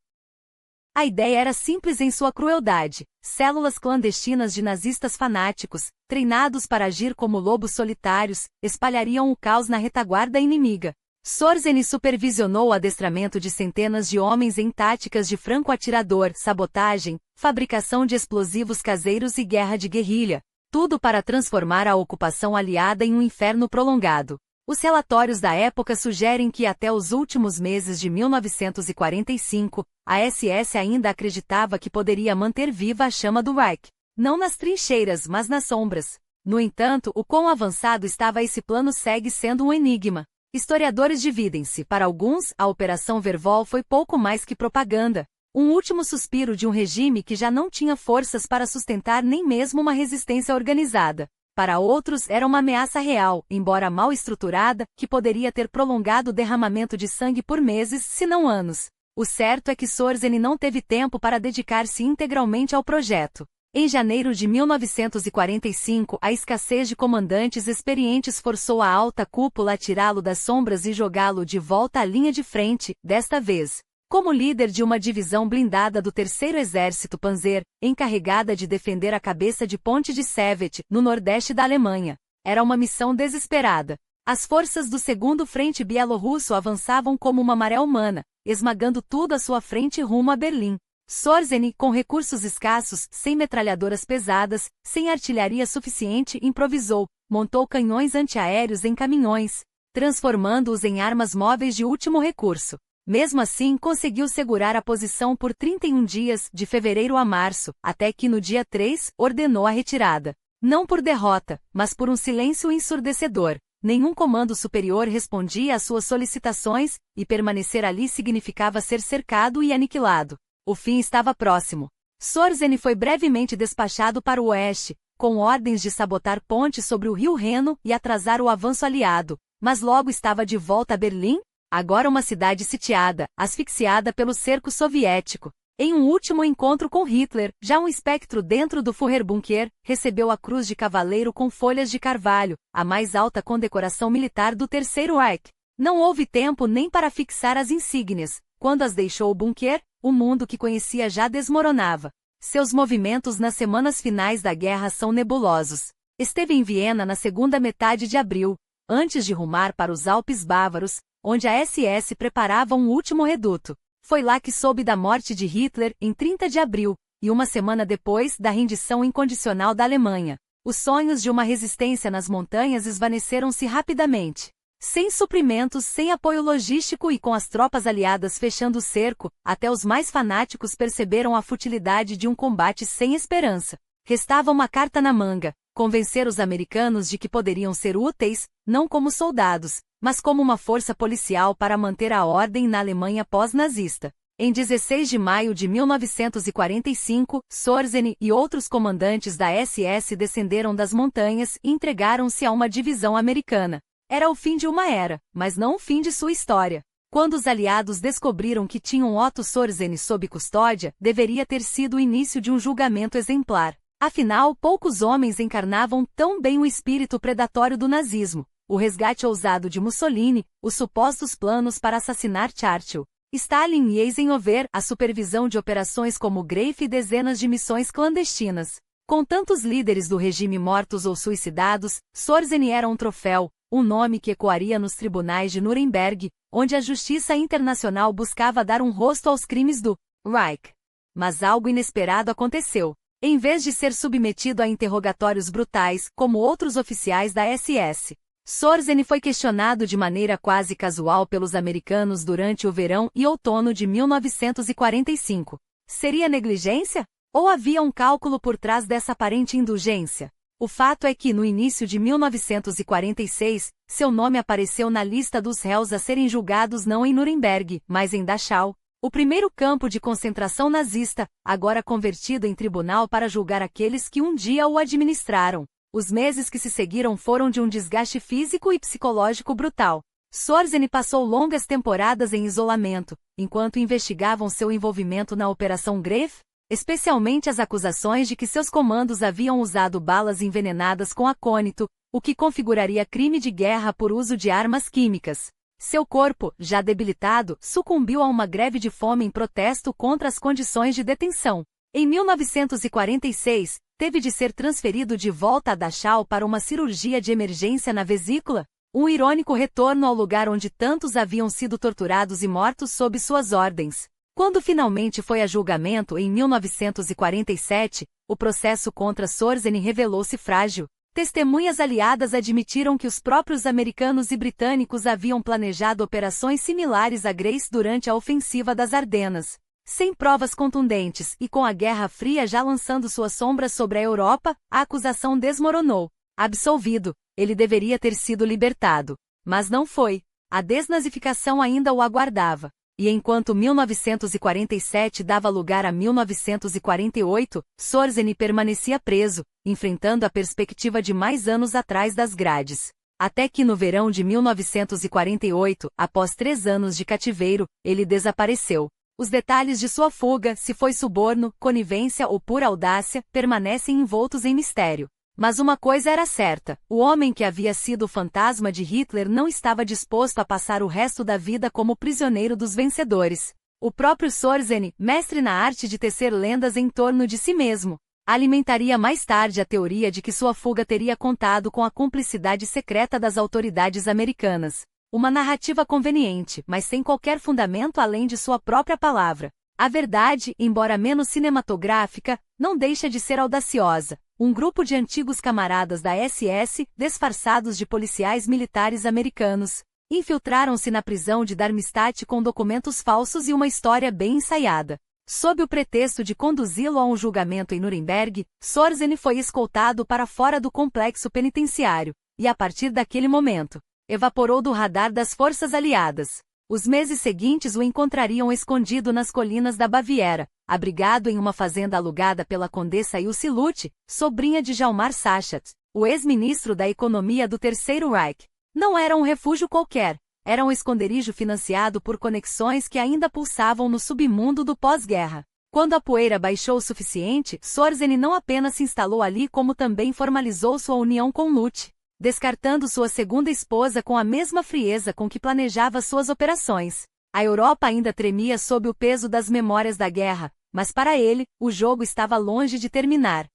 A ideia era simples em sua crueldade. Células clandestinas de nazistas fanáticos, treinados para agir como lobos solitários, espalhariam o caos na retaguarda inimiga. Sorzeny supervisionou o adestramento de centenas de homens em táticas de franco-atirador, sabotagem, fabricação de explosivos caseiros e guerra de guerrilha. Tudo para transformar a ocupação aliada em um inferno prolongado. Os relatórios da época sugerem que até os últimos meses de 1945, a SS ainda acreditava que poderia manter viva a chama do Reich. Não nas trincheiras, mas nas sombras. No entanto, o quão avançado estava esse plano segue sendo um enigma. Historiadores dividem-se. Para alguns, a Operação Vervol foi pouco mais que propaganda. Um último suspiro de um regime que já não tinha forças para sustentar nem mesmo uma resistência organizada. Para outros era uma ameaça real, embora mal estruturada, que poderia ter prolongado o derramamento de sangue por meses, se não anos. O certo é que Sorzeny não teve tempo para dedicar-se integralmente ao projeto. Em janeiro de 1945, a escassez de comandantes experientes forçou a alta cúpula a tirá-lo das sombras e jogá-lo de volta à linha de frente, desta vez como líder de uma divisão blindada do 3º Exército Panzer, encarregada de defender a cabeça de Ponte de Sevet, no nordeste da Alemanha. Era uma missão desesperada. As forças do Segundo Frente Bielorrusso avançavam como uma maré humana, esmagando tudo à sua frente rumo a Berlim. Sorzeny, com recursos escassos, sem metralhadoras pesadas, sem artilharia suficiente, improvisou, montou canhões antiaéreos em caminhões, transformando-os em armas móveis de último recurso. Mesmo assim, conseguiu segurar a posição por 31 dias, de fevereiro a março, até que no dia 3, ordenou a retirada. Não por derrota, mas por um silêncio ensurdecedor. Nenhum comando superior respondia às suas solicitações, e permanecer ali significava ser cercado e aniquilado. O fim estava próximo. Sorzeny foi brevemente despachado para o oeste, com ordens de sabotar pontes sobre o rio Reno e atrasar o avanço aliado, mas logo estava de volta a Berlim, agora uma cidade sitiada, asfixiada pelo cerco soviético. Em um último encontro com Hitler, já um espectro dentro do Führerbunker, recebeu a Cruz de Cavaleiro com folhas de carvalho, a mais alta condecoração militar do Terceiro Reich. Não houve tempo nem para fixar as insígnias. Quando as deixou o bunker, o mundo que conhecia já desmoronava. Seus movimentos nas semanas finais da guerra são nebulosos. Esteve em Viena na segunda metade de abril, antes de rumar para os Alpes bávaros, onde a SS preparava um último reduto. Foi lá que soube da morte de Hitler, em 30 de abril, e uma semana depois da rendição incondicional da Alemanha. Os sonhos de uma resistência nas montanhas esvaneceram-se rapidamente. Sem suprimentos, sem apoio logístico e com as tropas aliadas fechando o cerco, até os mais fanáticos perceberam a futilidade de um combate sem esperança. Restava uma carta na manga: convencer os americanos de que poderiam ser úteis, não como soldados, mas como uma força policial para manter a ordem na Alemanha pós-nazista. Em 16 de maio de 1945, Sorzeny e outros comandantes da SS descenderam das montanhas e entregaram-se a uma divisão americana. Era o fim de uma era, mas não o fim de sua história. Quando os aliados descobriram que tinham Otto Sorzeny sob custódia, deveria ter sido o início de um julgamento exemplar. Afinal, poucos homens encarnavam tão bem o espírito predatório do nazismo. O resgate ousado de Mussolini, os supostos planos para assassinar Churchill, Stalin e Eisenhower, a supervisão de operações como Greif e dezenas de missões clandestinas. Com tantos líderes do regime mortos ou suicidados, Sorzeny era um troféu, um nome que ecoaria nos tribunais de Nuremberg, onde a justiça internacional buscava dar um rosto aos crimes do Reich. Mas algo inesperado aconteceu. Em vez de ser submetido a interrogatórios brutais, como outros oficiais da SS, Sorzeny foi questionado de maneira quase casual pelos americanos durante o verão e outono de 1945. Seria negligência? Ou havia um cálculo por trás dessa aparente indulgência? O fato é que, no início de 1946, seu nome apareceu na lista dos réus a serem julgados não em Nuremberg, mas em Dachau, o primeiro campo de concentração nazista, agora convertido em tribunal para julgar aqueles que um dia o administraram. Os meses que se seguiram foram de um desgaste físico e psicológico brutal. Sorzeny passou longas temporadas em isolamento, enquanto investigavam seu envolvimento na Operação Greif, especialmente as acusações de que seus comandos haviam usado balas envenenadas com acônito, o que configuraria crime de guerra por uso de armas químicas. Seu corpo, já debilitado, sucumbiu a uma greve de fome em protesto contra as condições de detenção. Em 1946, teve de ser transferido de volta a Dachau para uma cirurgia de emergência na vesícula, um irônico retorno ao lugar onde tantos haviam sido torturados e mortos sob suas ordens. Quando finalmente foi a julgamento em 1947, o processo contra Sorzeny revelou-se frágil. Testemunhas aliadas admitiram que os próprios americanos e britânicos haviam planejado operações similares a Grace durante a ofensiva das Ardenas. Sem provas contundentes e com a Guerra Fria já lançando sua sombra sobre a Europa, a acusação desmoronou. Absolvido, ele deveria ter sido libertado. Mas não foi. A desnazificação ainda o aguardava. E enquanto 1947 dava lugar a 1948, Sorzeny permanecia preso, enfrentando a perspectiva de mais anos atrás das grades. Até que no verão de 1948, após 3 anos de cativeiro, ele desapareceu. Os detalhes de sua fuga, se foi suborno, conivência ou pura audácia, permanecem envoltos em mistério. Mas uma coisa era certa: o homem que havia sido o fantasma de Hitler não estava disposto a passar o resto da vida como prisioneiro dos vencedores. O próprio Sorzeny, mestre na arte de tecer lendas em torno de si mesmo, Alimentaria mais tarde a teoria de que sua fuga teria contado com a cumplicidade secreta das autoridades americanas. Uma narrativa conveniente, mas sem qualquer fundamento além de sua própria palavra. A verdade, embora menos cinematográfica, não deixa de ser audaciosa. Um grupo de antigos camaradas da SS, disfarçados de policiais militares americanos, infiltraram-se na prisão de Darmstadt com documentos falsos e uma história bem ensaiada. Sob o pretexto de conduzi-lo a um julgamento em Nuremberg, Sorzeny foi escoltado para fora do complexo penitenciário, e a partir daquele momento, evaporou do radar das forças aliadas. Os meses seguintes o encontrariam escondido nas colinas da Baviera, abrigado em uma fazenda alugada pela condessa Ilse Lüth, sobrinha de Hjalmar Schacht, o ex-ministro da Economia do Terceiro Reich. Não era um refúgio qualquer, era um esconderijo financiado por conexões que ainda pulsavam no submundo do pós-guerra. Quando a poeira baixou o suficiente, Sorzeny não apenas se instalou ali como também formalizou sua união com Lüth, descartando sua segunda esposa com a mesma frieza com que planejava suas operações. A Europa ainda tremia sob o peso das memórias da guerra, mas para ele, o jogo estava longe de terminar.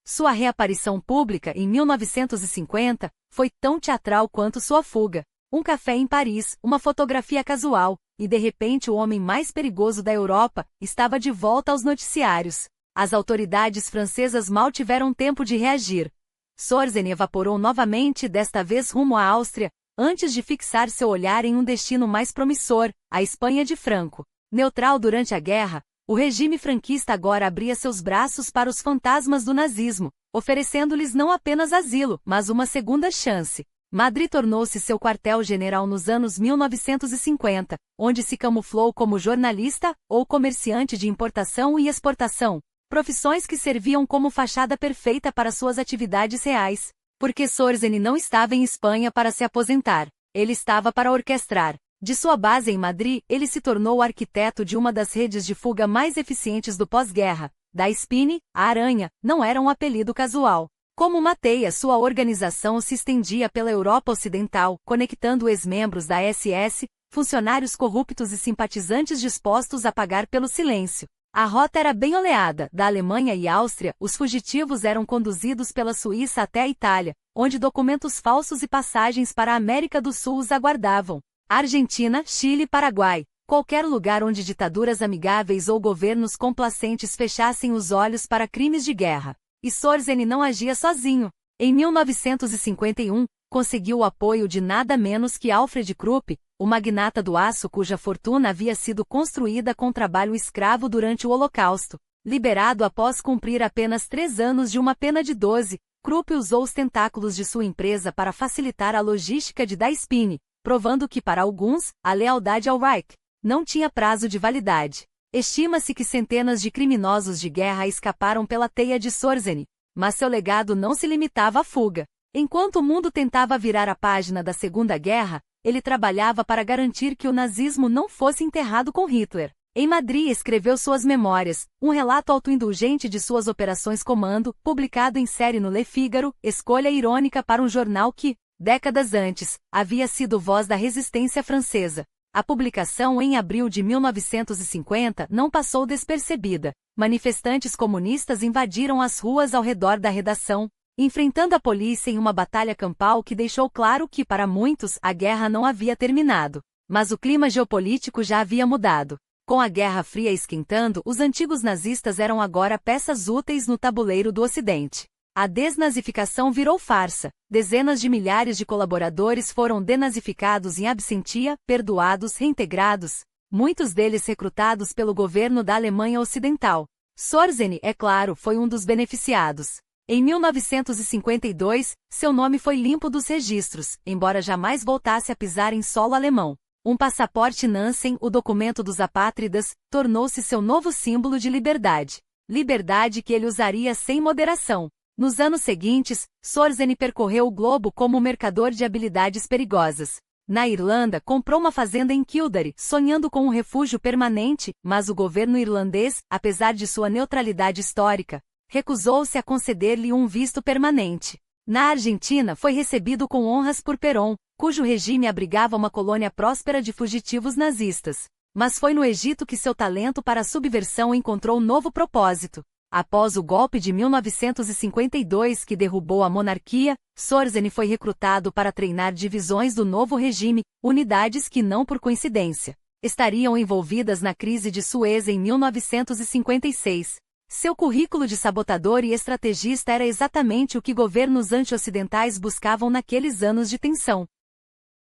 Sua reaparição pública em 1950 foi tão teatral quanto sua fuga. Um café em Paris, uma fotografia casual, e de repente o homem mais perigoso da Europa estava de volta aos noticiários. As autoridades francesas mal tiveram tempo de reagir. Sorzeny evaporou novamente, desta vez rumo à Áustria, antes de fixar seu olhar em um destino mais promissor, a Espanha de Franco. Neutral durante a guerra, o regime franquista agora abria seus braços para os fantasmas do nazismo, oferecendo-lhes não apenas asilo, mas uma segunda chance. Madrid tornou-se seu quartel-general nos anos 1950, onde se camuflou como jornalista ou comerciante de importação e exportação, profissões que serviam como fachada perfeita para suas atividades reais. Porque Sorzeny não estava em Espanha para se aposentar, ele estava para orquestrar. De sua base em Madrid, ele se tornou o arquiteto de uma das redes de fuga mais eficientes do pós-guerra. Da Spine, a Aranha, não era um apelido casual. Como uma teia, sua organização se estendia pela Europa Ocidental, conectando ex-membros da SS, funcionários corruptos e simpatizantes dispostos a pagar pelo silêncio. A rota era bem oleada. Da Alemanha e Áustria, os fugitivos eram conduzidos pela Suíça até a Itália, onde documentos falsos e passagens para a América do Sul os aguardavam. Argentina, Chile e Paraguai. Qualquer lugar onde ditaduras amigáveis ou governos complacentes fechassem os olhos para crimes de guerra. E Sorzeny não agia sozinho. Em 1951, conseguiu o apoio de nada menos que Alfred Krupp, o magnata do aço cuja fortuna havia sido construída com trabalho escravo durante o Holocausto. Liberado após cumprir apenas 3 anos de uma pena de 12, Krupp usou os tentáculos de sua empresa para facilitar a logística de Die Spine, provando que para alguns, a lealdade ao Reich não tinha prazo de validade. Estima-se que centenas de criminosos de guerra escaparam pela teia de Sorzeny, mas seu legado não se limitava à fuga. Enquanto o mundo tentava virar a página da Segunda Guerra, ele trabalhava para garantir que o nazismo não fosse enterrado com Hitler. Em Madrid escreveu suas memórias, um relato autoindulgente de suas operações comando, publicado em série no Le Figaro, escolha irônica para um jornal que, décadas antes, havia sido voz da resistência francesa. A publicação em abril de 1950 não passou despercebida. Manifestantes comunistas invadiram as ruas ao redor da redação, enfrentando a polícia em uma batalha campal que deixou claro que, para muitos, a guerra não havia terminado. Mas o clima geopolítico já havia mudado. Com a Guerra Fria esquentando, os antigos nazistas eram agora peças úteis no tabuleiro do Ocidente. A desnazificação virou farsa. Dezenas de milhares de colaboradores foram denazificados em absentia, perdoados, reintegrados, muitos deles recrutados pelo governo da Alemanha Ocidental. Sorzeny, é claro, foi um dos beneficiados. Em 1952, seu nome foi limpo dos registros, embora jamais voltasse a pisar em solo alemão. Um passaporte Nansen, o documento dos apátridas, tornou-se seu novo símbolo de liberdade. Liberdade que ele usaria sem moderação. Nos anos seguintes, Sorzeny percorreu o globo como mercador de habilidades perigosas. Na Irlanda, comprou uma fazenda em Kildare, sonhando com um refúgio permanente, mas o governo irlandês, apesar de sua neutralidade histórica, recusou-se a conceder-lhe um visto permanente. Na Argentina, foi recebido com honras por Perón, cujo regime abrigava uma colônia próspera de fugitivos nazistas. Mas foi no Egito que seu talento para a subversão encontrou novo propósito. Após o golpe de 1952 que derrubou a monarquia, Sorzeny foi recrutado para treinar divisões do novo regime, unidades que não por coincidência estariam envolvidas na crise de Suez em 1956. Seu currículo de sabotador e estrategista era exatamente o que governos anti-ocidentais buscavam naqueles anos de tensão.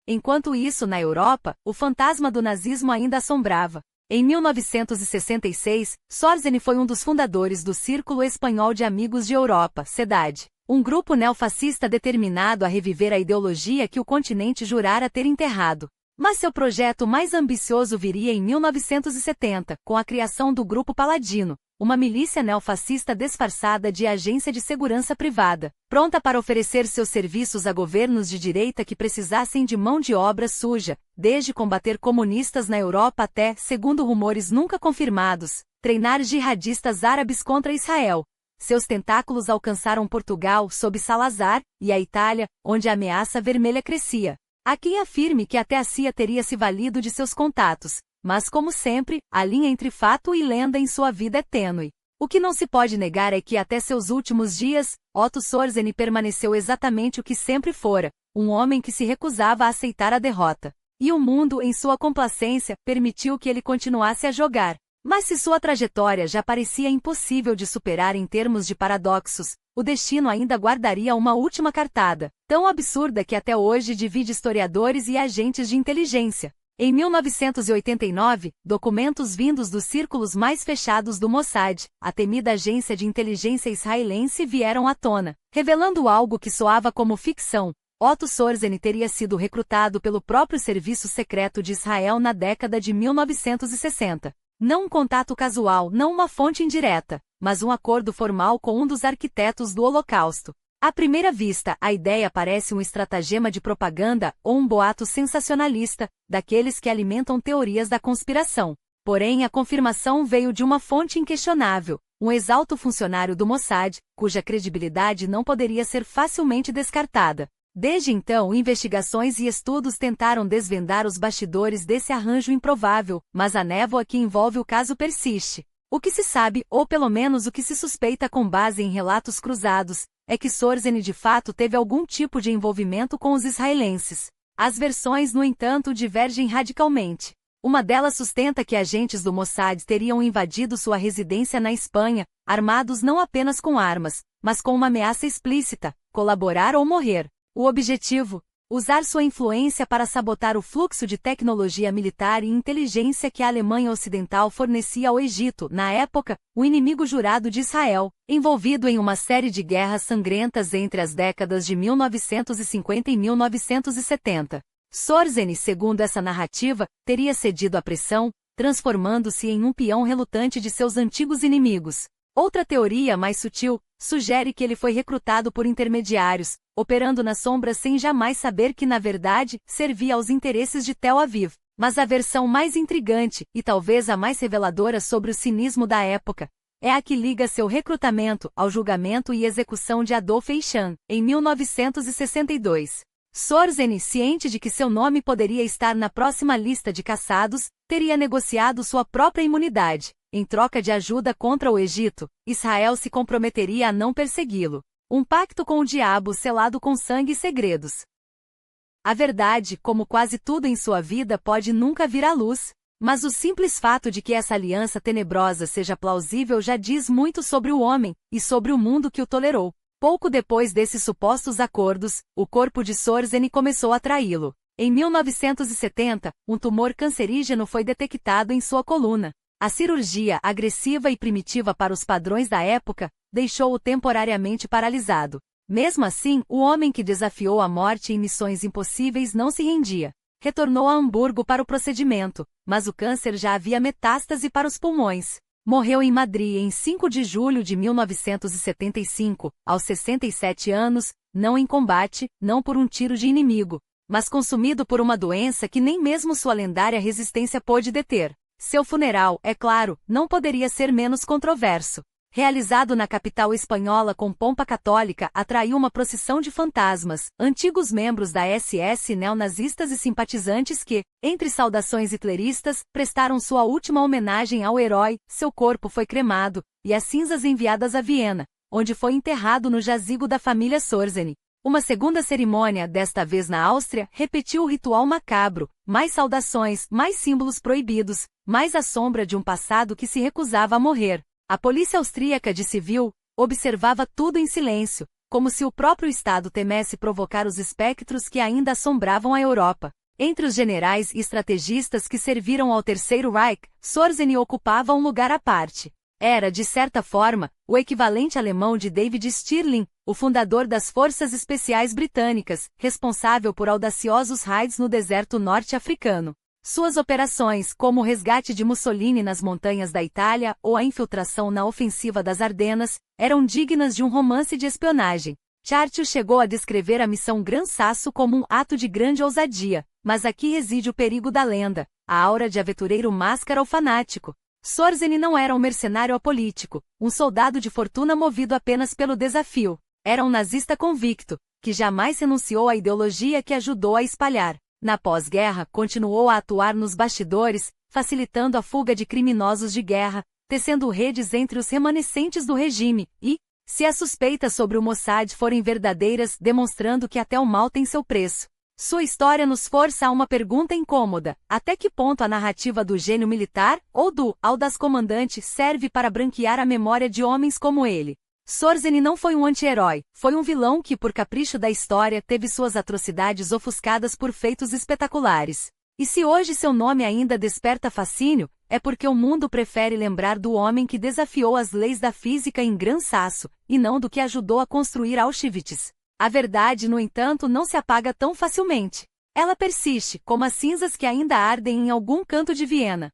Enquanto isso, na Europa, o fantasma do nazismo ainda assombrava. Em 1966, Sorzeny foi um dos fundadores do Círculo Espanhol de Amigos de Europa, CEDAD, um grupo neofascista determinado a reviver a ideologia que o continente jurara ter enterrado. Mas seu projeto mais ambicioso viria em 1970, com a criação do Grupo Paladino, uma milícia neofascista disfarçada de agência de segurança privada, pronta para oferecer seus serviços a governos de direita que precisassem de mão de obra suja, desde combater comunistas na Europa até, segundo rumores nunca confirmados, treinar jihadistas árabes contra Israel. Seus tentáculos alcançaram Portugal sob Salazar, e a Itália, onde a ameaça vermelha crescia. Há quem afirme que até a CIA teria se valido de seus contatos, mas como sempre, a linha entre fato e lenda em sua vida é tênue. O que não se pode negar é que até seus últimos dias, Otto Sorzeny permaneceu exatamente o que sempre fora, um homem que se recusava a aceitar a derrota. E o mundo, em sua complacência, permitiu que ele continuasse a jogar. Mas se sua trajetória já parecia impossível de superar em termos de paradoxos, o destino ainda guardaria uma última cartada, tão absurda que até hoje divide historiadores e agentes de inteligência. Em 1989, documentos vindos dos círculos mais fechados do Mossad, a temida agência de inteligência israelense, vieram à tona, revelando algo que soava como ficção. Otto Sorzeny teria sido recrutado pelo próprio Serviço Secreto de Israel na década de 1960. Não um contato casual, não uma fonte indireta, mas um acordo formal com um dos arquitetos do Holocausto. À primeira vista, a ideia parece um estratagema de propaganda ou um boato sensacionalista, daqueles que alimentam teorias da conspiração. Porém, a confirmação veio de uma fonte inquestionável, um ex-alto funcionário do Mossad, cuja credibilidade não poderia ser facilmente descartada. Desde então, investigações e estudos tentaram desvendar os bastidores desse arranjo improvável, mas a névoa que envolve o caso persiste. O que se sabe, ou pelo menos o que se suspeita com base em relatos cruzados, é que Sorzeny de fato teve algum tipo de envolvimento com os israelenses. As versões, no entanto, divergem radicalmente. Uma delas sustenta que agentes do Mossad teriam invadido sua residência na Espanha, armados não apenas com armas, mas com uma ameaça explícita: colaborar ou morrer. O objetivo: usar sua influência para sabotar o fluxo de tecnologia militar e inteligência que a Alemanha Ocidental fornecia ao Egito, na época, o inimigo jurado de Israel, envolvido em uma série de guerras sangrentas entre as décadas de 1950 e 1970. Sorzeny, segundo essa narrativa, teria cedido à pressão, transformando-se em um peão relutante de seus antigos inimigos. Outra teoria mais sutil sugere que ele foi recrutado por intermediários, operando nas sombras sem jamais saber que na verdade servia aos interesses de Tel Aviv. Mas a versão mais intrigante, e talvez a mais reveladora sobre o cinismo da época, é a que liga seu recrutamento ao julgamento e execução de Adolf Eichmann, em 1962. Sorzeny, ciente de que seu nome poderia estar na próxima lista de caçados, teria negociado sua própria imunidade. Em troca de ajuda contra o Egito, Israel se comprometeria a não persegui-lo. Um pacto com o diabo selado com sangue e segredos. A verdade, como quase tudo em sua vida, pode nunca vir à luz. Mas o simples fato de que essa aliança tenebrosa seja plausível já diz muito sobre o homem, e sobre o mundo que o tolerou. Pouco depois desses supostos acordos, o corpo de Sorzeny começou a traí-lo. Em 1970, um tumor cancerígeno foi detectado em sua coluna. A cirurgia, agressiva e primitiva para os padrões da época, deixou-o temporariamente paralisado. Mesmo assim, o homem que desafiou a morte em missões impossíveis não se rendia. Retornou a Hamburgo para o procedimento, mas o câncer já havia metástase para os pulmões. Morreu em Madrid em 5 de julho de 1975, aos 67 anos, não em combate, não por um tiro de inimigo, mas consumido por uma doença que nem mesmo sua lendária resistência pôde deter. Seu funeral, é claro, não poderia ser menos controverso. realizado na capital espanhola com pompa católica, atraiu uma procissão de fantasmas, antigos membros da SS neonazistas e simpatizantes que, entre saudações hitleristas, prestaram sua última homenagem ao herói. Seu corpo foi cremado, e as cinzas enviadas a Viena, onde foi enterrado no jazigo da família Sorzeni. Uma segunda cerimônia, desta vez na Áustria, repetiu o ritual macabro: mais saudações, mais símbolos proibidos, mais a sombra de um passado que se recusava a morrer. A polícia austríaca de civil observava tudo em silêncio, como se o próprio Estado temesse provocar os espectros que ainda assombravam a Europa. Entre os generais e estrategistas que serviram ao Terceiro Reich, Sorzeni ocupava um lugar à parte. Era, de certa forma, o equivalente alemão de David Stirling, o fundador das Forças Especiais Britânicas, responsável por audaciosos raids no deserto norte-africano. Suas operações, como o resgate de Mussolini nas montanhas da Itália ou a infiltração na ofensiva das Ardenas, eram dignas de um romance de espionagem. Churchill chegou a descrever a missão Gran Sasso como um ato de grande ousadia, mas aqui reside o perigo da lenda, a aura de aventureiro máscara ou fanático. Sorzeni não era um mercenário apolítico, um soldado de fortuna movido apenas pelo desafio. Era um nazista convicto, que jamais renunciou à ideologia que ajudou a espalhar. Na pós-guerra, continuou a atuar nos bastidores, facilitando a fuga de criminosos de guerra, tecendo redes entre os remanescentes do regime, e, se as suspeitas sobre o Mossad forem verdadeiras, demonstrando que até o mal tem seu preço. Sua história nos força a uma pergunta incômoda: até que ponto a narrativa do gênio militar, ou do audaz comandante, serve para branquear a memória de homens como ele? Sorzeni não foi um anti-herói, foi um vilão que, por capricho da história, teve suas atrocidades ofuscadas por feitos espetaculares. E se hoje seu nome ainda desperta fascínio, é porque o mundo prefere lembrar do homem que desafiou as leis da física em Gran Sasso, e não do que ajudou a construir Auschwitz. A verdade, no entanto, não se apaga tão facilmente. Ela persiste, como as cinzas que ainda ardem em algum canto de Viena.